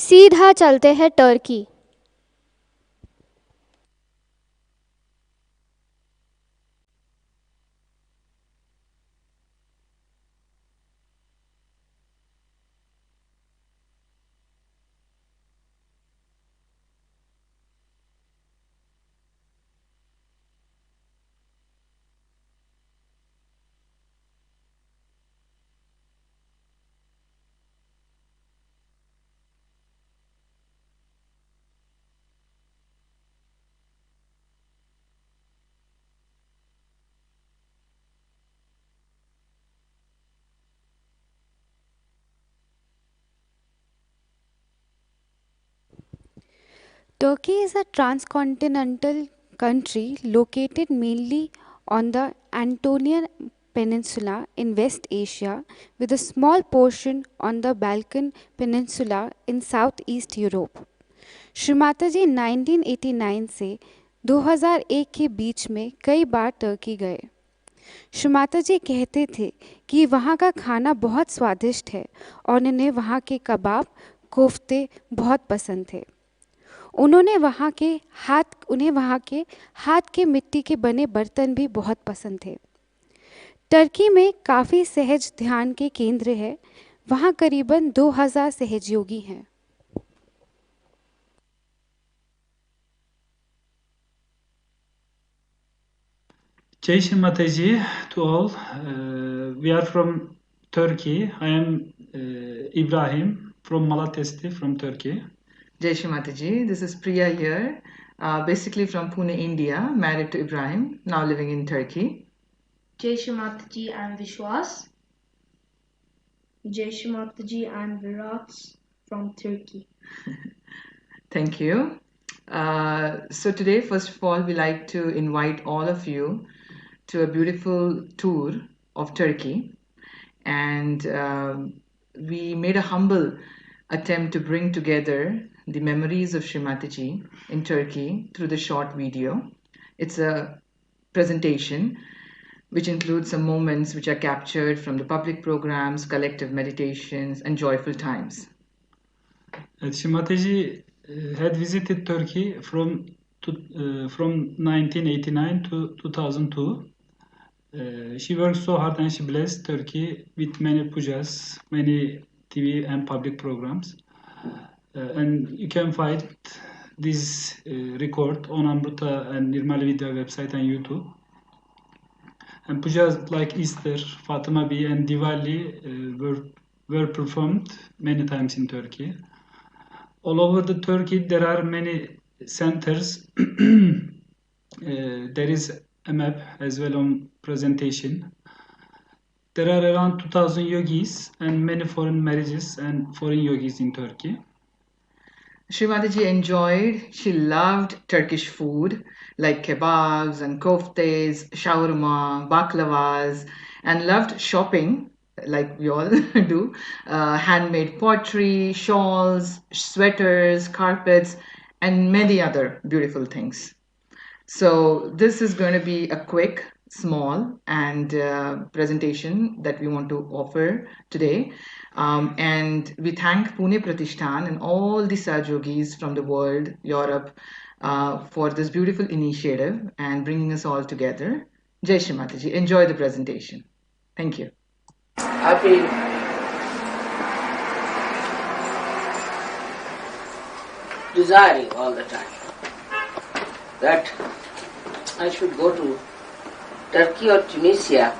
सीधा चलते हैं Turkey. Turkey is a transcontinental country located mainly on the Anatolian Peninsula in West Asia, with a small portion on the Balkan Peninsula in Southeast Europe. Shri माताजी 1989 से 2001 के बीच में कई बार टर्की गए. श्री माताजी कहते थे कि वहाँ का खाना बहुत स्वादिष्ट है और उन्हें वहाँ के कबाब, कोफ्ते बहुत पसंद थे. उन्होंने वहाँ के उन्हें वहाँ के हाथ के मिट्टी के बने बर्तन भी बहुत पसंद थे। टर्की में काफ़ी सहज ध्यान के केंद्र है। वहाँ करीबन 2000 सहजयोगी हैं। Jai Shri Mataji to all. We are from Turkey. I am Ibrahim from Malatesti from Turkey. Jai Shri Mataji, this is Priya here, basically from Pune, India, married to Ibrahim, now living in Turkey. Jai Shri Mataji, I am Vishwas. Jai Shri Mataji, I am Virat from Turkey. Thank you. So today, first of all, we like to invite all of you to a beautiful tour of Turkey, and we made a humble attempt to bring together the memories of Shri Mataji in Turkey through the short video. It's a presentation which includes some moments which are captured from the public programs, collective meditations, and joyful times. Shri Mataji had visited Turkey from 1989 to 2002. She worked so hard and she blessed Turkey with many pujas, many TV and public programs. And you can find this record on Amruta and Nirmala Vidya website and YouTube. And pujas like Easter, Fatima B and Diwali were performed many times in Turkey. All over the Turkey there are many centers. There is a map as well on presentation. There are around 2000 yogis and many foreign marriages and foreign yogis in Turkey. Shri Mataji she loved Turkish food like kebabs and koftes, shawarma, baklavas, and loved shopping like we all do, handmade pottery, shawls, sweaters, carpets, and many other beautiful things. So this is going to be a quick, small and presentation that we want to offer today. And we thank Pune Pratishthan and all the Sahajyogis from the world, Europe, for this beautiful initiative and bringing us all together. Jai Shri Mataji. Enjoy the presentation. Thank you. I've been desiring all the time that I should go to Turkey or Tunisia,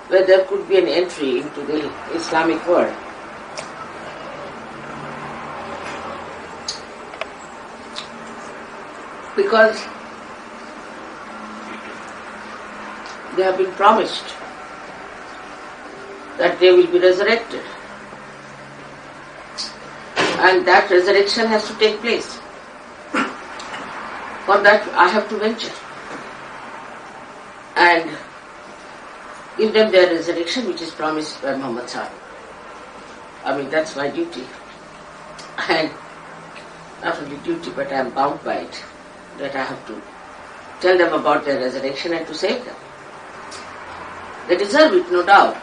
where there could be an entry into the Islamic world. Because they have been promised that they will be resurrected. And that resurrection has to take place. For that I have to venture and give them their resurrection which is promised by Muhammad Sahib. I mean, that's my duty. And not only duty, but I am bound by it, that I have to tell them about their resurrection and to save them. They deserve it, no doubt.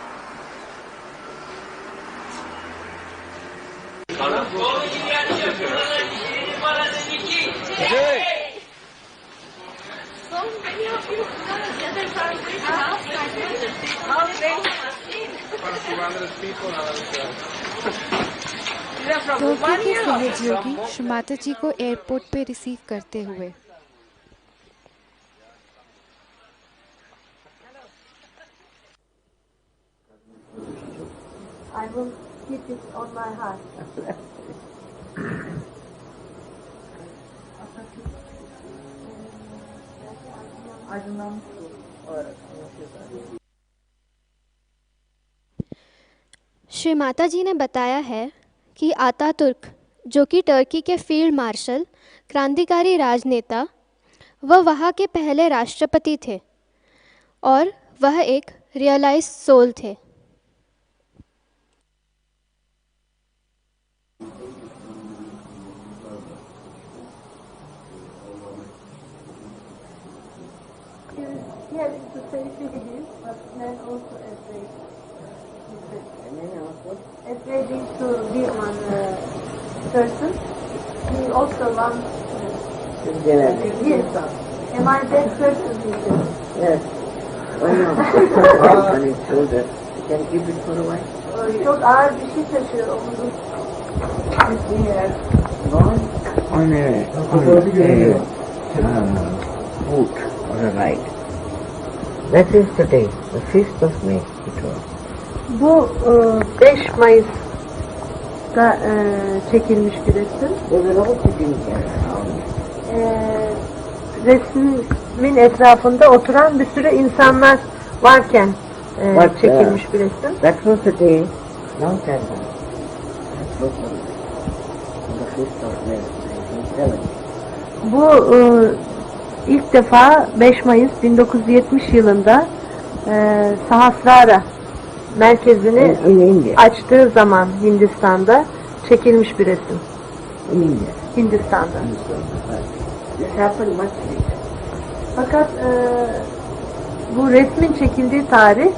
Tokyo के सहजयोगी श्री माताजी को airport पे receive करते हुए I will keep it on my heart. Shri माताजी ने बताया है कि आतातुर्क, जो कि टर्की के फील्ड मार्शल, क्रांतिकारी राजनेता व वहाँ के पहले राष्ट्रपति थे और वह एक रियलाइज्ड सोल थे। Here to say Philippines, but then also afraid to be one person. He also wants Yes. Am I that person? Yes. Why not? On his shoulder. You can keep it for a while. Çok ağır bir şey taşıyor omuzum. Gone on a boat or a ride. That is the day, the 5th of May it was. Bu 5 Mayıs'ta çekilmiş bir resim. They were all sitting here around. Resmin etrafında oturan bir sürü insanlar varken çekilmiş bir resim. That was the day, long time ago. That was on the 5th of May, 1970. Bu ilk defa 5 Mayıs 1970 yılında Sahasrara merkezini açtığı zaman Hindistan'da çekilmiş bir resim. Hindistan'da. This happened much later. Fakat bu resmin çekildiği tarih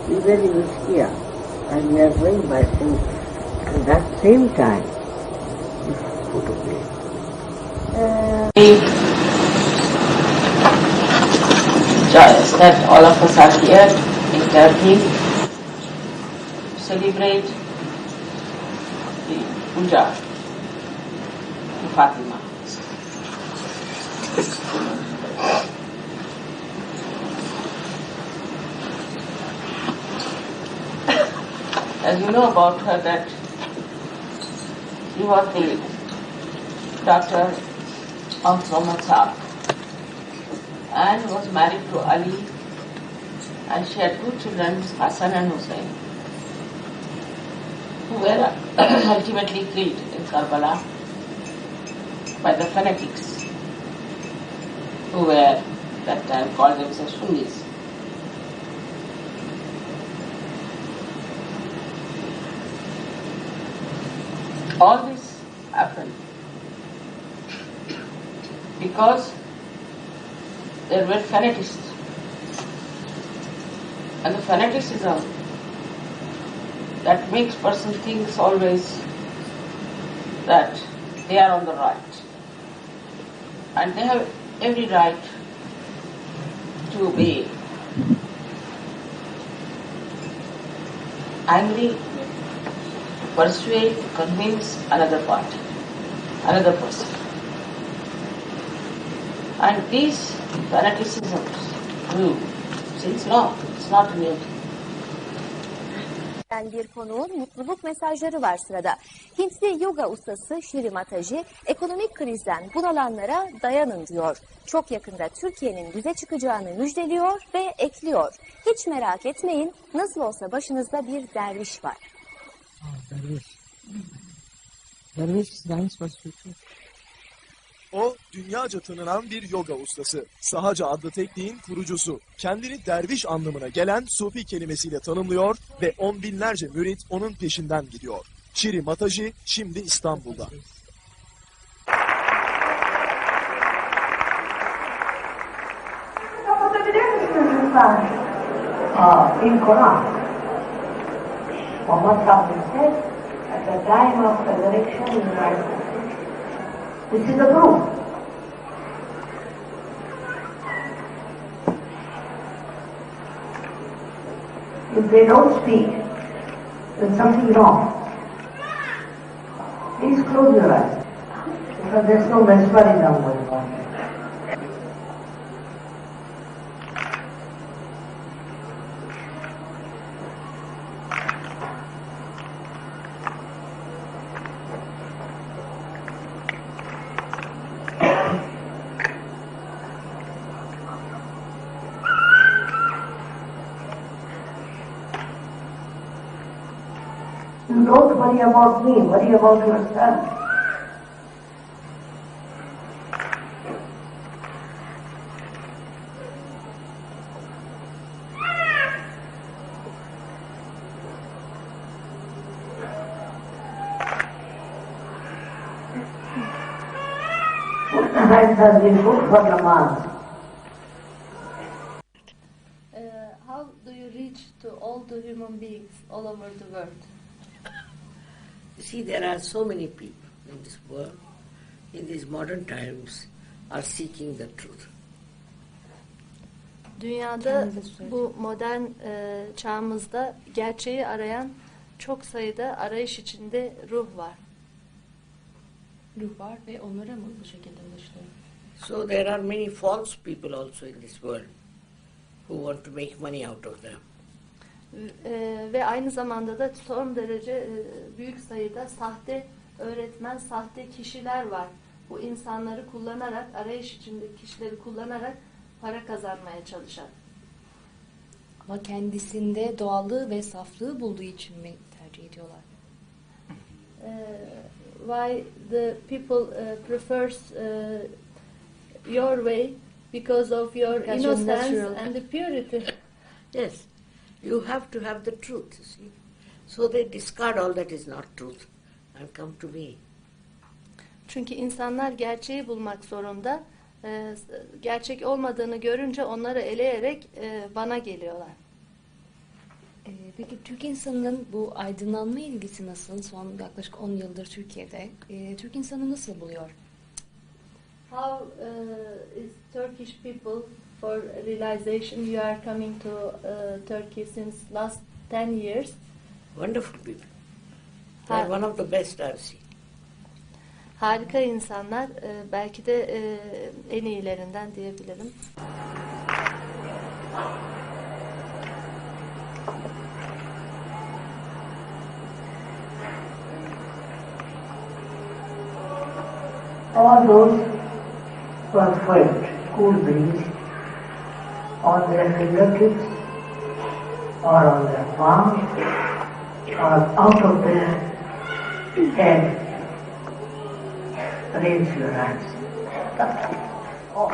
We were in Austria and we are going by foot. At that same time, this photograph. Joyous that all of us are here in Turkey to celebrate the puja to Fatima. As you know about her, that she was the daughter of Muhammad Saab and was married to Ali, and she had two children, Hassan and Hussein, who were ultimately killed in Karbala by the fanatics who were that time called themselves Sunnis. All this happened because there were fanatists, and the fanaticism that makes person thinks always that they are on the right, and they have every right to be angry, persuade, convince another party, another person. And these fanaticisms grew since long. It's not new. Bir konuğun mutluluk mesajları var sırada. Hintli yoga ustası Shri Mataji, ekonomik krizden bunalanlara dayanın diyor. Çok yakında Türkiye'nin düze çıkacağını müjdeliyor ve ekliyor. Hiç merak etmeyin, nasıl olsa başınızda bir derviş var. O, dünyaca tanınan bir yoga ustası. Sahaja adlı tekniğin kurucusu. Kendini derviş anlamına gelen Sufi kelimesiyle tanımlıyor ve on binlerce mürit onun peşinden gidiyor. Shri Mataji şimdi İstanbul'da. Kapatabilir misiniz lütfen? In Quran, Muhammad said at the time of resurrection in Christ. This is the proof. If they don't speak, there's something wrong. Please close your eyes, because there's no mesmerism going on. Don't worry about me, worry about yourself. Put the hands as we put for Namaz. How do you reach to all the human beings all over the world? You see, there are so many people in this world, in these modern times, are seeking the truth. Dünyada bu modern çağımızda gerçeği arayan çok sayıda arayış içinde ruh var. Ruh var ve onlara mı bu şekilde ulaşılıyor? So there are many false people also in this world who want to make money out of them. Ve aynı zamanda da son derece büyük sayıda sahte öğretmen, sahte kişiler var. Bu insanları kullanarak, arayış içindeki kişileri kullanarak para kazanmaya çalışan. Ama kendisinde doğallığı ve saflığı bulduğu için mi tercih ediyorlar? Why the people prefers your way because of your innocence and the purity. Yes, you have to have the truth, you see. So they discard all that is not truth and come to me. Çünkü insanlar gerçeği bulmak zorunda. Gerçek olmadığını görünce onları eleyerek bana geliyorlar. Peki Türk insanının bu aydınlanma ilgisi nasıl? Son yaklaşık 10 yıldır Türkiye'de. Türk insanı nasıl buluyor? How is Turkish people for realization? You are coming to Turkey since last 10 years. Wonderful people. They are one of the best I've seen. Harika insanlar, belki de en iyilerinden diyebilirim. All those who have felt cool breeze on their fingertips or on their palms or out of their head, raise your hands. Oh.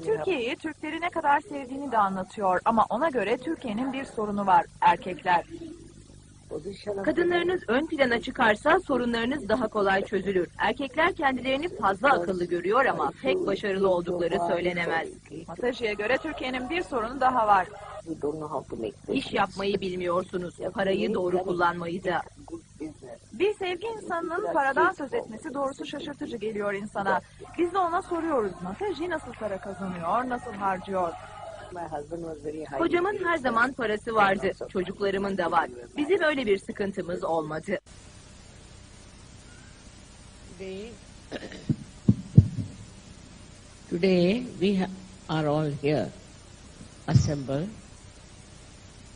Türkiye'yi, Türkleri ne kadar sevdiğini de anlatıyor ama ona göre Türkiye'nin bir sorunu var, erkekler. Kadınlarınız ön plana çıkarsa sorunlarınız daha kolay çözülür. Erkekler kendilerini fazla akıllı görüyor ama pek başarılı oldukları söylenemez. Mataji'ye göre Türkiye'nin bir sorunu daha var. İş yapmayı bilmiyorsunuz, parayı doğru kullanmayı da. Bir sevgi insanının paradan söz etmesi doğrusu şaşırtıcı geliyor insana. Biz de ona soruyoruz, Mataji nasıl para kazanıyor, nasıl harcıyor? Kocamın her zaman parası vardı, çocuklarımın da var. Bizim öyle bir sıkıntımız olmadı. Today we are all here, assembled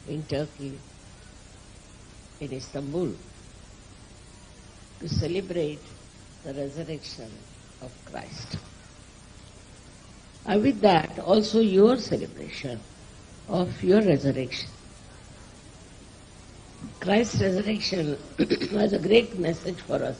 in Turkey, in Istanbul, to celebrate the resurrection of Christ. And with that, also your celebration of your resurrection. Christ's resurrection was a great message for us.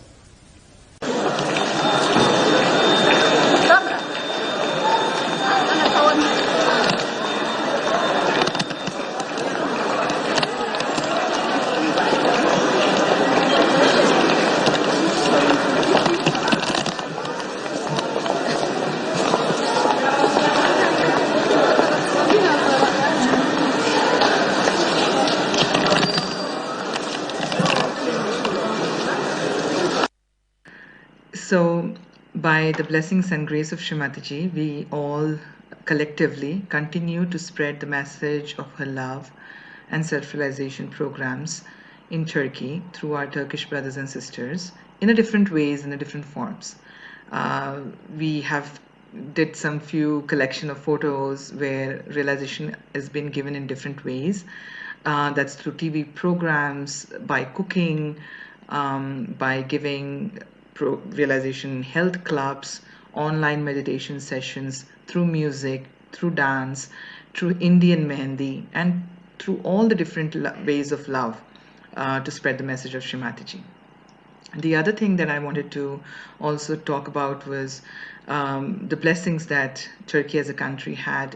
So, by the blessings and grace of Shri Mataji, we all collectively continue to spread the message of her love and self-realization programs in Turkey through our Turkish brothers and sisters in a different ways, in a different forms. We have did some few collection of photos where realization has been given in different ways. That's through TV programs, by cooking, by giving realization health clubs, online meditation sessions, through music, through dance, through Indian Mehndi, and through all the different ways of love to spread the message of Shri Mataji. The other thing that I wanted to also talk about was the blessings that Turkey as a country had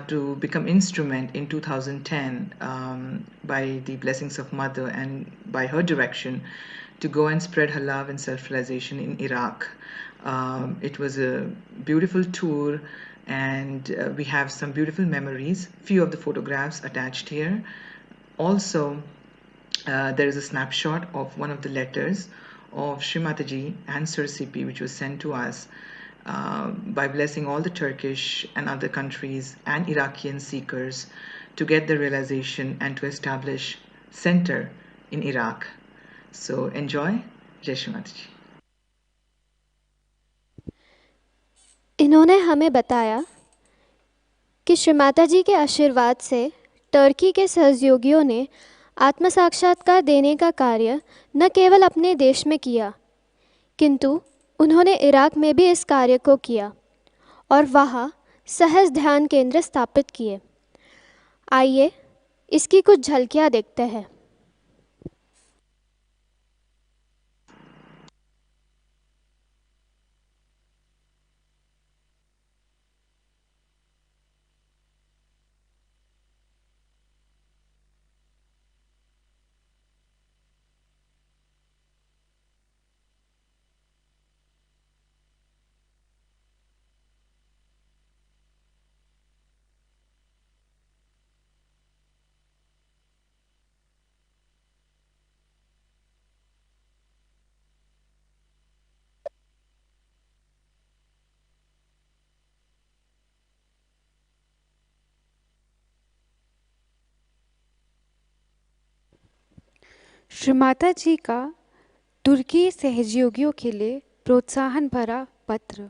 to become instrument in 2010 by the blessings of Mother and by her direction to go and spread her love and self-realization in Iraq. It was a beautiful tour, and we have some beautiful memories. Few of the photographs attached here. Also, there is a snapshot of one of the letters of Shri Mataji and Sir CP, which was sent to us by blessing all the Turkish and other countries and Iraqi seekers to get the realization and to establish center in Iraq. So enjoy. Jai Shri Mataji. इन्होंने हमें बताया कि श्री माता जी के आशीर्वाद से Turkey के सहयोगियों ने आत्म साक्षात्कार देने का कार्य न केवल अपने देश में किया, किंतु उन्होंने इराक में भी इस कार्य को किया और वहाँ सहज ध्यान केंद्र स्थापित किए। आइए इसकी कुछ झलकियाँ देखते हैं। श्री माता जी का तुर्की सहयोगियों के लिए प्रोत्साहन भरा पत्र।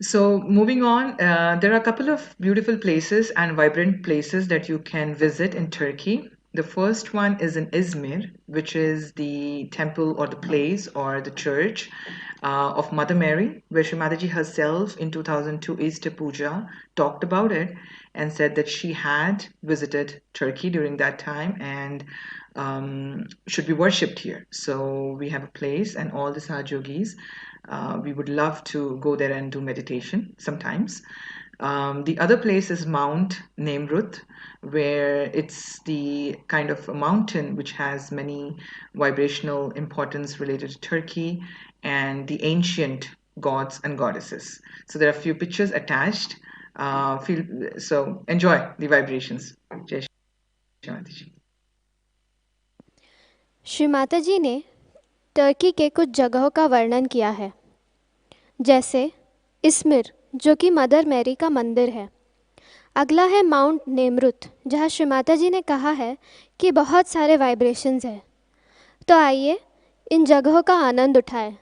So moving on, there are a couple of beautiful places and vibrant places that you can visit in Turkey. The first one is in Izmir, which is the temple or the place or the church of Mother Mary, where Shri Mataji herself in 2002 Easter Puja talked about it and said that she had visited Turkey during that time and should be worshipped here. So we have a place, and all the Sahajogis, we would love to go there and do meditation sometimes. The other place is Mount Nemrut, where it's the kind of a mountain which has many vibrational importance related to Turkey and the ancient gods and goddesses. So there are a few pictures attached. So enjoy the vibrations. Jai Shri Mataji. Shri Mata जी ने Turkey के कुछ जगहों का वर्णन किया है, जैसे इस्मिर जो कि मदर मैरी का मंदिर है। अगला है माउंट नेमरुत, जहाँ श्री माता जी ने कहा है कि बहुत सारे वाइब्रेशंस हैं। तो आइए इन जगहों का आनंद उठाएं।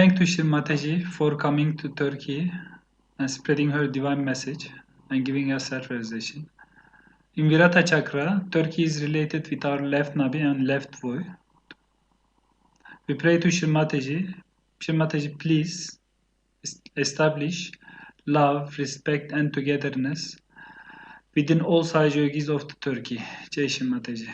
thank to Shri Mataji for coming to Turkey and spreading her divine message and giving us self-realization. In Virata Chakra, Turkey is related with our left nabi and left void. We pray to Shri Mataji. Shri Mataji, please establish love, respect, and togetherness within all Sahajayogis of the Turkey. Jai Shri Mataji.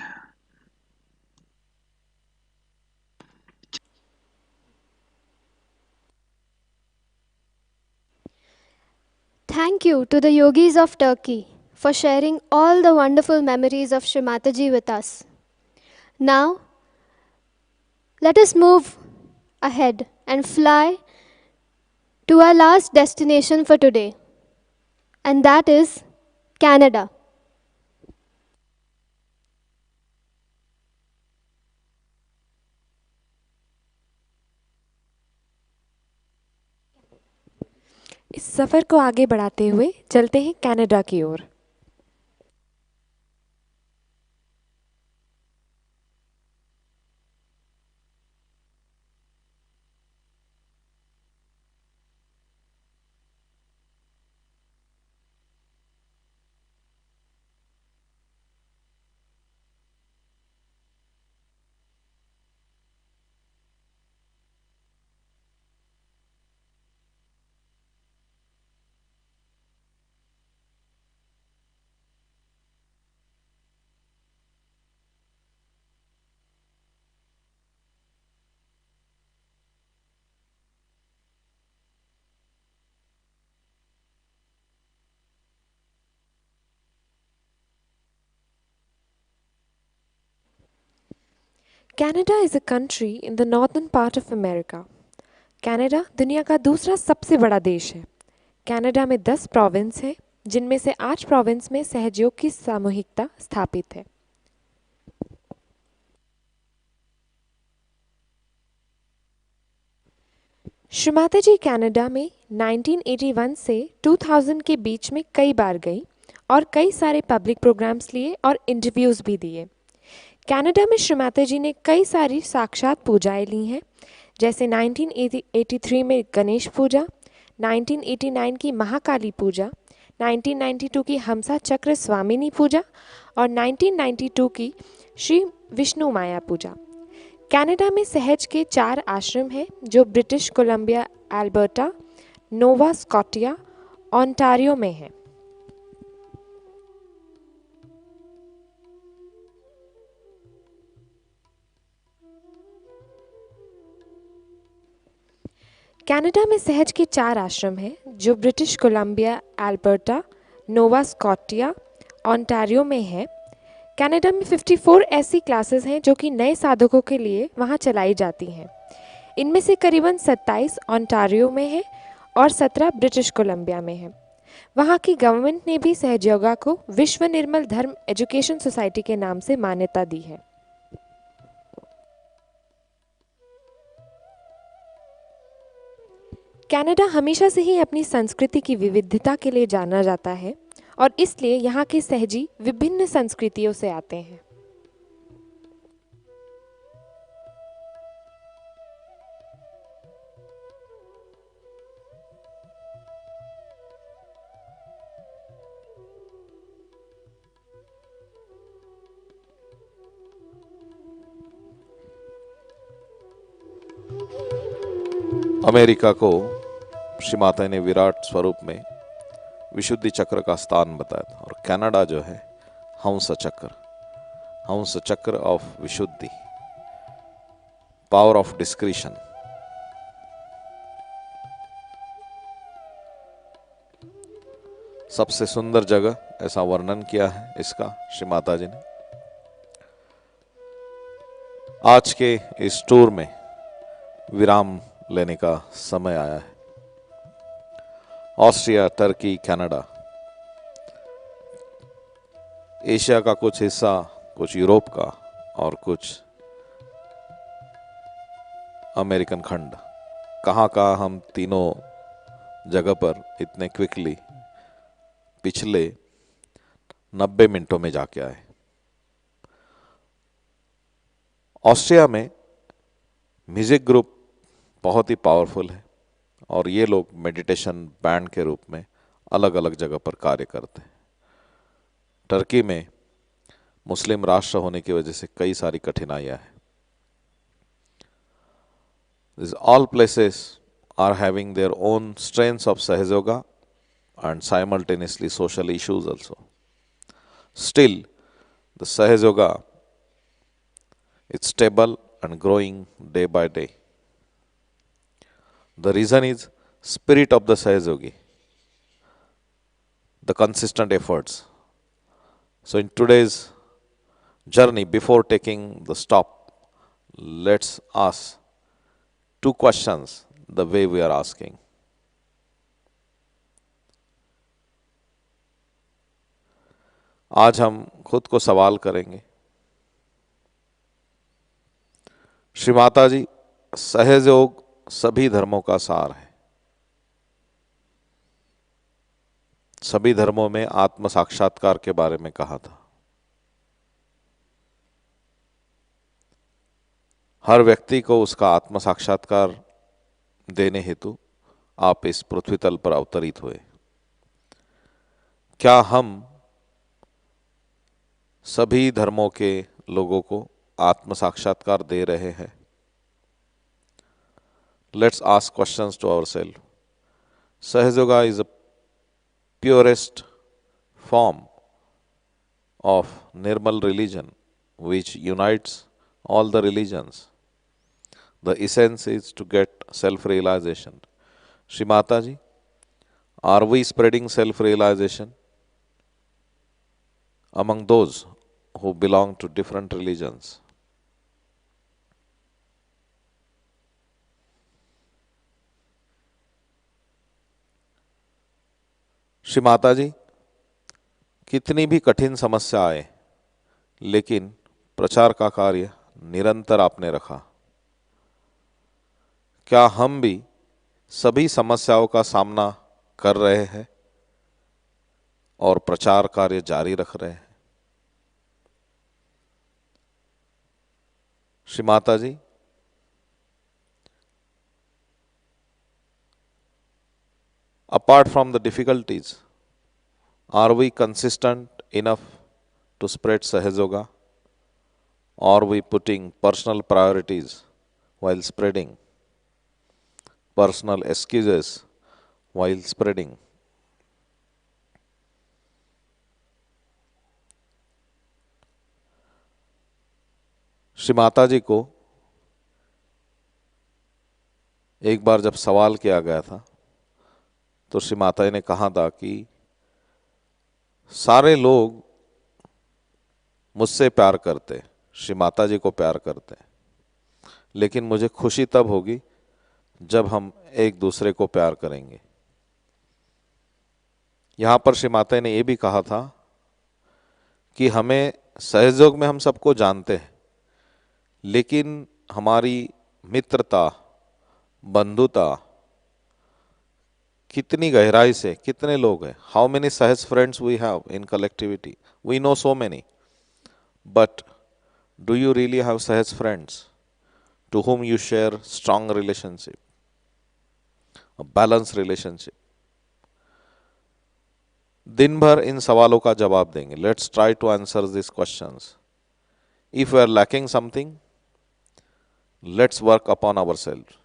Thank you to the yogis of Turkey for sharing all the wonderful memories of Shri Mataji with us. Now, let us move ahead and fly to our last destination for today, and that is Canada. इस सफ़र को आगे बढ़ाते हुए चलते हैं Canada की ओर। Canada is a country in the northern part of America. Canada दुनिया का दूसरा सबसे बड़ा देश है। कनाडा में 10 प्रोविंस हैं, जिनमें से 8 प्रोविंस में सहयोग की सामूहिकता स्थापित है। श्री माताजी कनाडा में 1981 से 2000 के बीच में कई बार गई और कई सारे पब्लिक प्रोग्राम्स लिए और इंटरव्यूज़ भी दिए। कनाडा में श्री माताजी ने कई सारी साक्षात पूजाएं ली हैं, जैसे 1983 में गणेश पूजा, 1989 की महाकाली पूजा, 1992 की हमसा चक्र स्वामिनी पूजा और 1992 की श्री विष्णु माया पूजा। कनाडा में सहज के 4 आश्रम हैं जो ब्रिटिश कोलंबिया, अल्बर्टा, नोवा स्कॉटिया, ओंटारियो में हैं। कनाडा में सहज के 4 आश्रम हैं जो ब्रिटिश कोलंबिया, अल्बर्टा, नोवा स्कॉटिया, ओंटारियो में हैं। कनाडा में 54 ऐसी क्लासेस हैं जो कि नए साधकों के लिए वहां चलाई जाती हैं। इनमें से करीबन 27 ओंटारियो में हैं और 17 ब्रिटिश कोलंबिया में हैं। वहां की गवर्नमेंट ने भी सहजयोगा को विश्व निर्मल धर्म एजुकेशन सोसाइटी के नाम से मान्यता दी है। कनाडा हमेशा से ही अपनी संस्कृति की विविधता के लिए जाना जाता है और इसलिए यहाँ के सहजी विभिन्न संस्कृतियों से आते हैं। अमेरिका को श्री माता ने विराट स्वरूप में विशुद्धि चक्र का स्थान बताया था, और कनाडा जो है हंस चक्र of Vishuddhi, power of discretion. सबसे सुंदर जगह ऐसा वर्णन किया है इसका श्री माता जी ने। आज के इस टूर में विराम लेने का समय आया है। ऑस्ट्रिया, टर्की, कनाडा, एशिया का कुछ हिस्सा, कुछ यूरोप का और कुछ अमेरिकन खंड, कहाँ हम तीनों जगह पर इतने क्विकली पिछले 90 मिनटों में जाके आए। ऑस्ट्रिया में म्यूजिक ग्रुप बहुत ही पावरफुल है और ये लोग मेडिटेशन बैंड के रूप में अलग अलग जगह पर कार्य करते हैं। टर्की में मुस्लिम राष्ट्र होने की वजह से कई सारी कठिनाइयां हैं। These all places are having their own strains of Sahajayoga and simultaneously social issues also. Still, the Sahajayoga is stable and growing day by day. The reason is spirit of the Sahajayogi, the consistent efforts. So in today's journey, before taking the stop, let's ask 2 questions the way we are asking. आज हम खुद को सवाल करेंगे, श्री माता जी, सहयोग सभी धर्मों का सार है। सभी धर्मों में आत्म साक्षात्कार के बारे में कहा था। हर व्यक्ति को उसका आत्म साक्षात्कार देने हेतु आप इस पृथ्वी तल पर अवतरित हुए। क्या हम सभी धर्मों के लोगों को आत्म साक्षात्कार दे रहे हैं? Let's ask questions to ourselves. Sahajayoga is a purest form of Nirmal religion which unites all the religions. The essence is to get self-realization. Shri Mataji, are we spreading self-realization among those who belong to different religions? Shri Mata जी, कितनी भी कठिन समस्या आए, लेकिन प्रचार का कार्य निरंतर आपने रखा। क्या हम भी सभी समस्याओं का सामना कर रहे हैं और प्रचार कार्य जारी रख रहे हैं? श्री माता जी, apart from the difficulties, are we consistent enough to spread Sahajayoga? Or are we putting personal priorities while spreading? Personal excuses while spreading? Shri Mata जी को एक बार जब सवाल किया गया था तो श्री माता जी ने कहा था कि सारे लोग मुझसे प्यार करते, श्री माता जी को प्यार करते, लेकिन मुझे खुशी तब होगी जब हम एक दूसरे को प्यार करेंगे। यहाँ पर श्री माता जी ने ये भी कहा था कि हमें सहयोग में हम सबको जानते हैं, लेकिन हमारी मित्रता, बंधुता कितनी गहराई से, कितने लोग हैं, how many such friends we have in collectivity? We know so many, but do you really have such friends to whom you share strong relationship, a balanced relationship? दिन भर इन सवालों का जवाब देंगे. Let's try to answer these questions. If we are lacking something, let's work upon ourselves.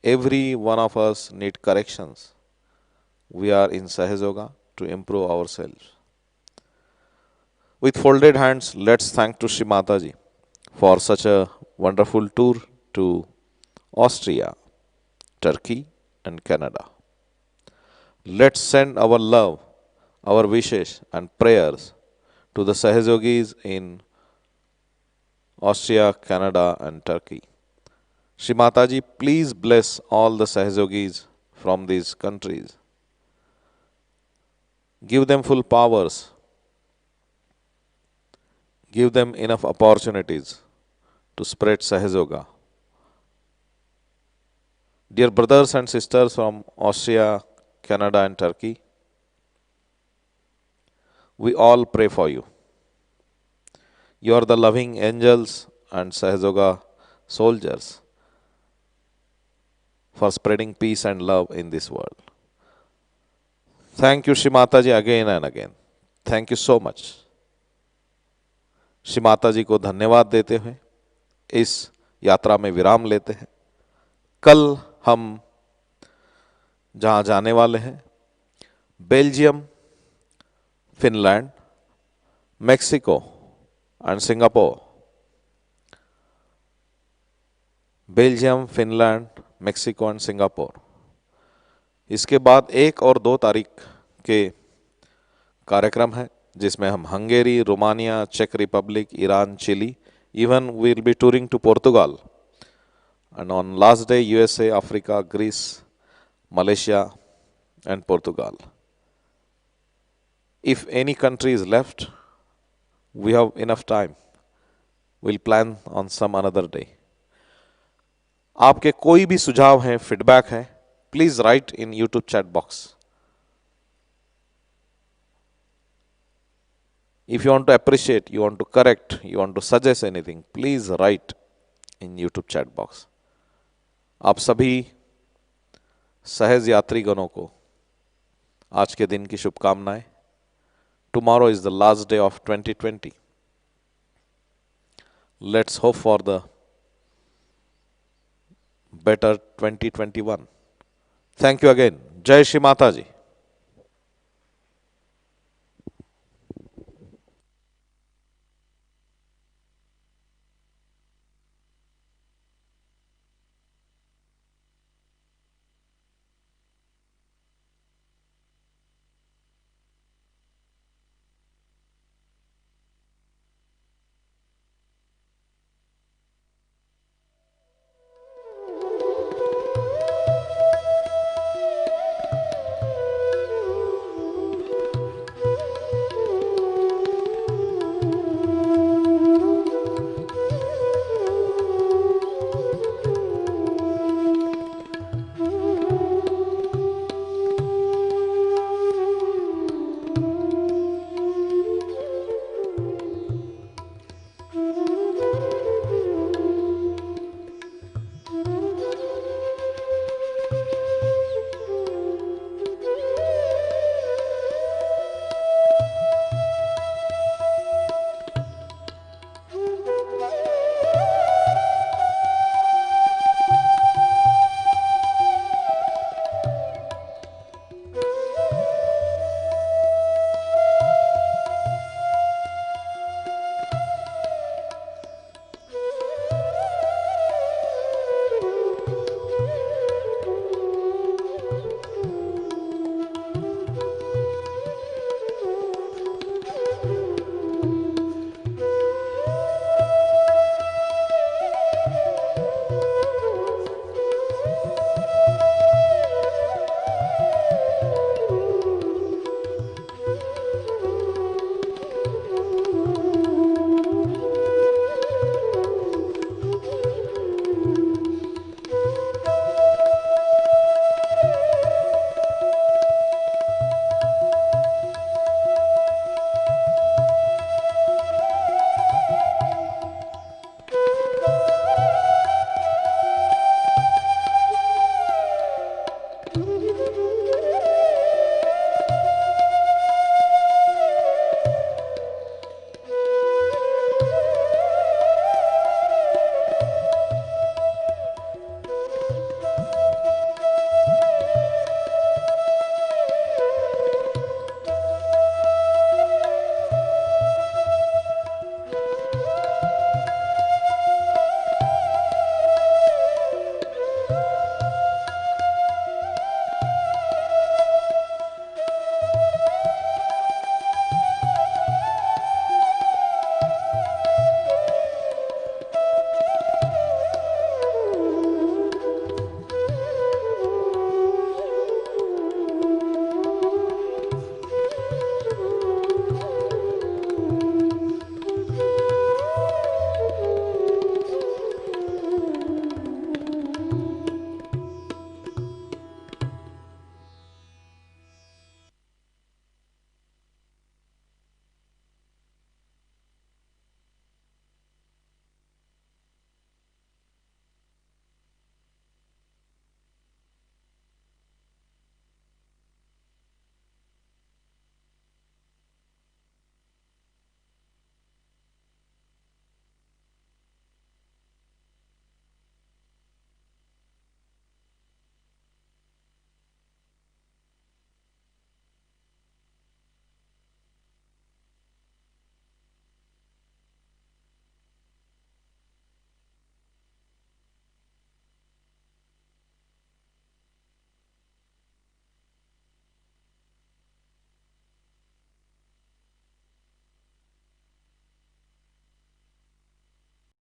Every one of us need corrections. We are in Sahajayoga to improve ourselves. With folded hands, let's thank to Shri Mataji for such a wonderful tour to Austria, Turkey and Canada. Let's send our love, our wishes and prayers to the Sahajogis in Austria, Canada and Turkey. Shri Mataji, please bless all the Sahajogis from these countries. Give them full powers. Give them enough opportunities to spread Sahajayoga. Dear brothers and sisters from Austria, Canada and Turkey, we all pray for you. You are the loving angels and Sahajayoga soldiers. for spreading peace and love in this world. Thank you, Shri Mataji, again and again. Thank you so much. Shri Mata जी को धन्यवाद देते हुए इस यात्रा में विराम लेते हैं। कल हम जहां जाने वाले हैं, Belgium, Finland, Mexico and Singapore. Belgium, Finland, Mexico and Singapore. इसके बाद 1 और 2 तारीख के कार्यक्रम है जिसमें हम हंगेरी, रोमानिया, चेक Republic, Iran, Chile, even we will be touring to Portugal, and on last day USA, Africa, Greece, Malaysia and Portugal. If any country is left, we have enough time. We'll plan on some another day. आपके कोई भी सुझाव हैं, feedback है, please write in YouTube chat box. If you want to appreciate, you want to correct, you want to suggest anything, please write in YouTube chat box. आप सभी सहज यात्री गणों को आज के दिन की शुभकामनाएं। Tomorrow is the last day of 2020. Let's hope for the better 2021. Thank you again. Jai Shri Mataji.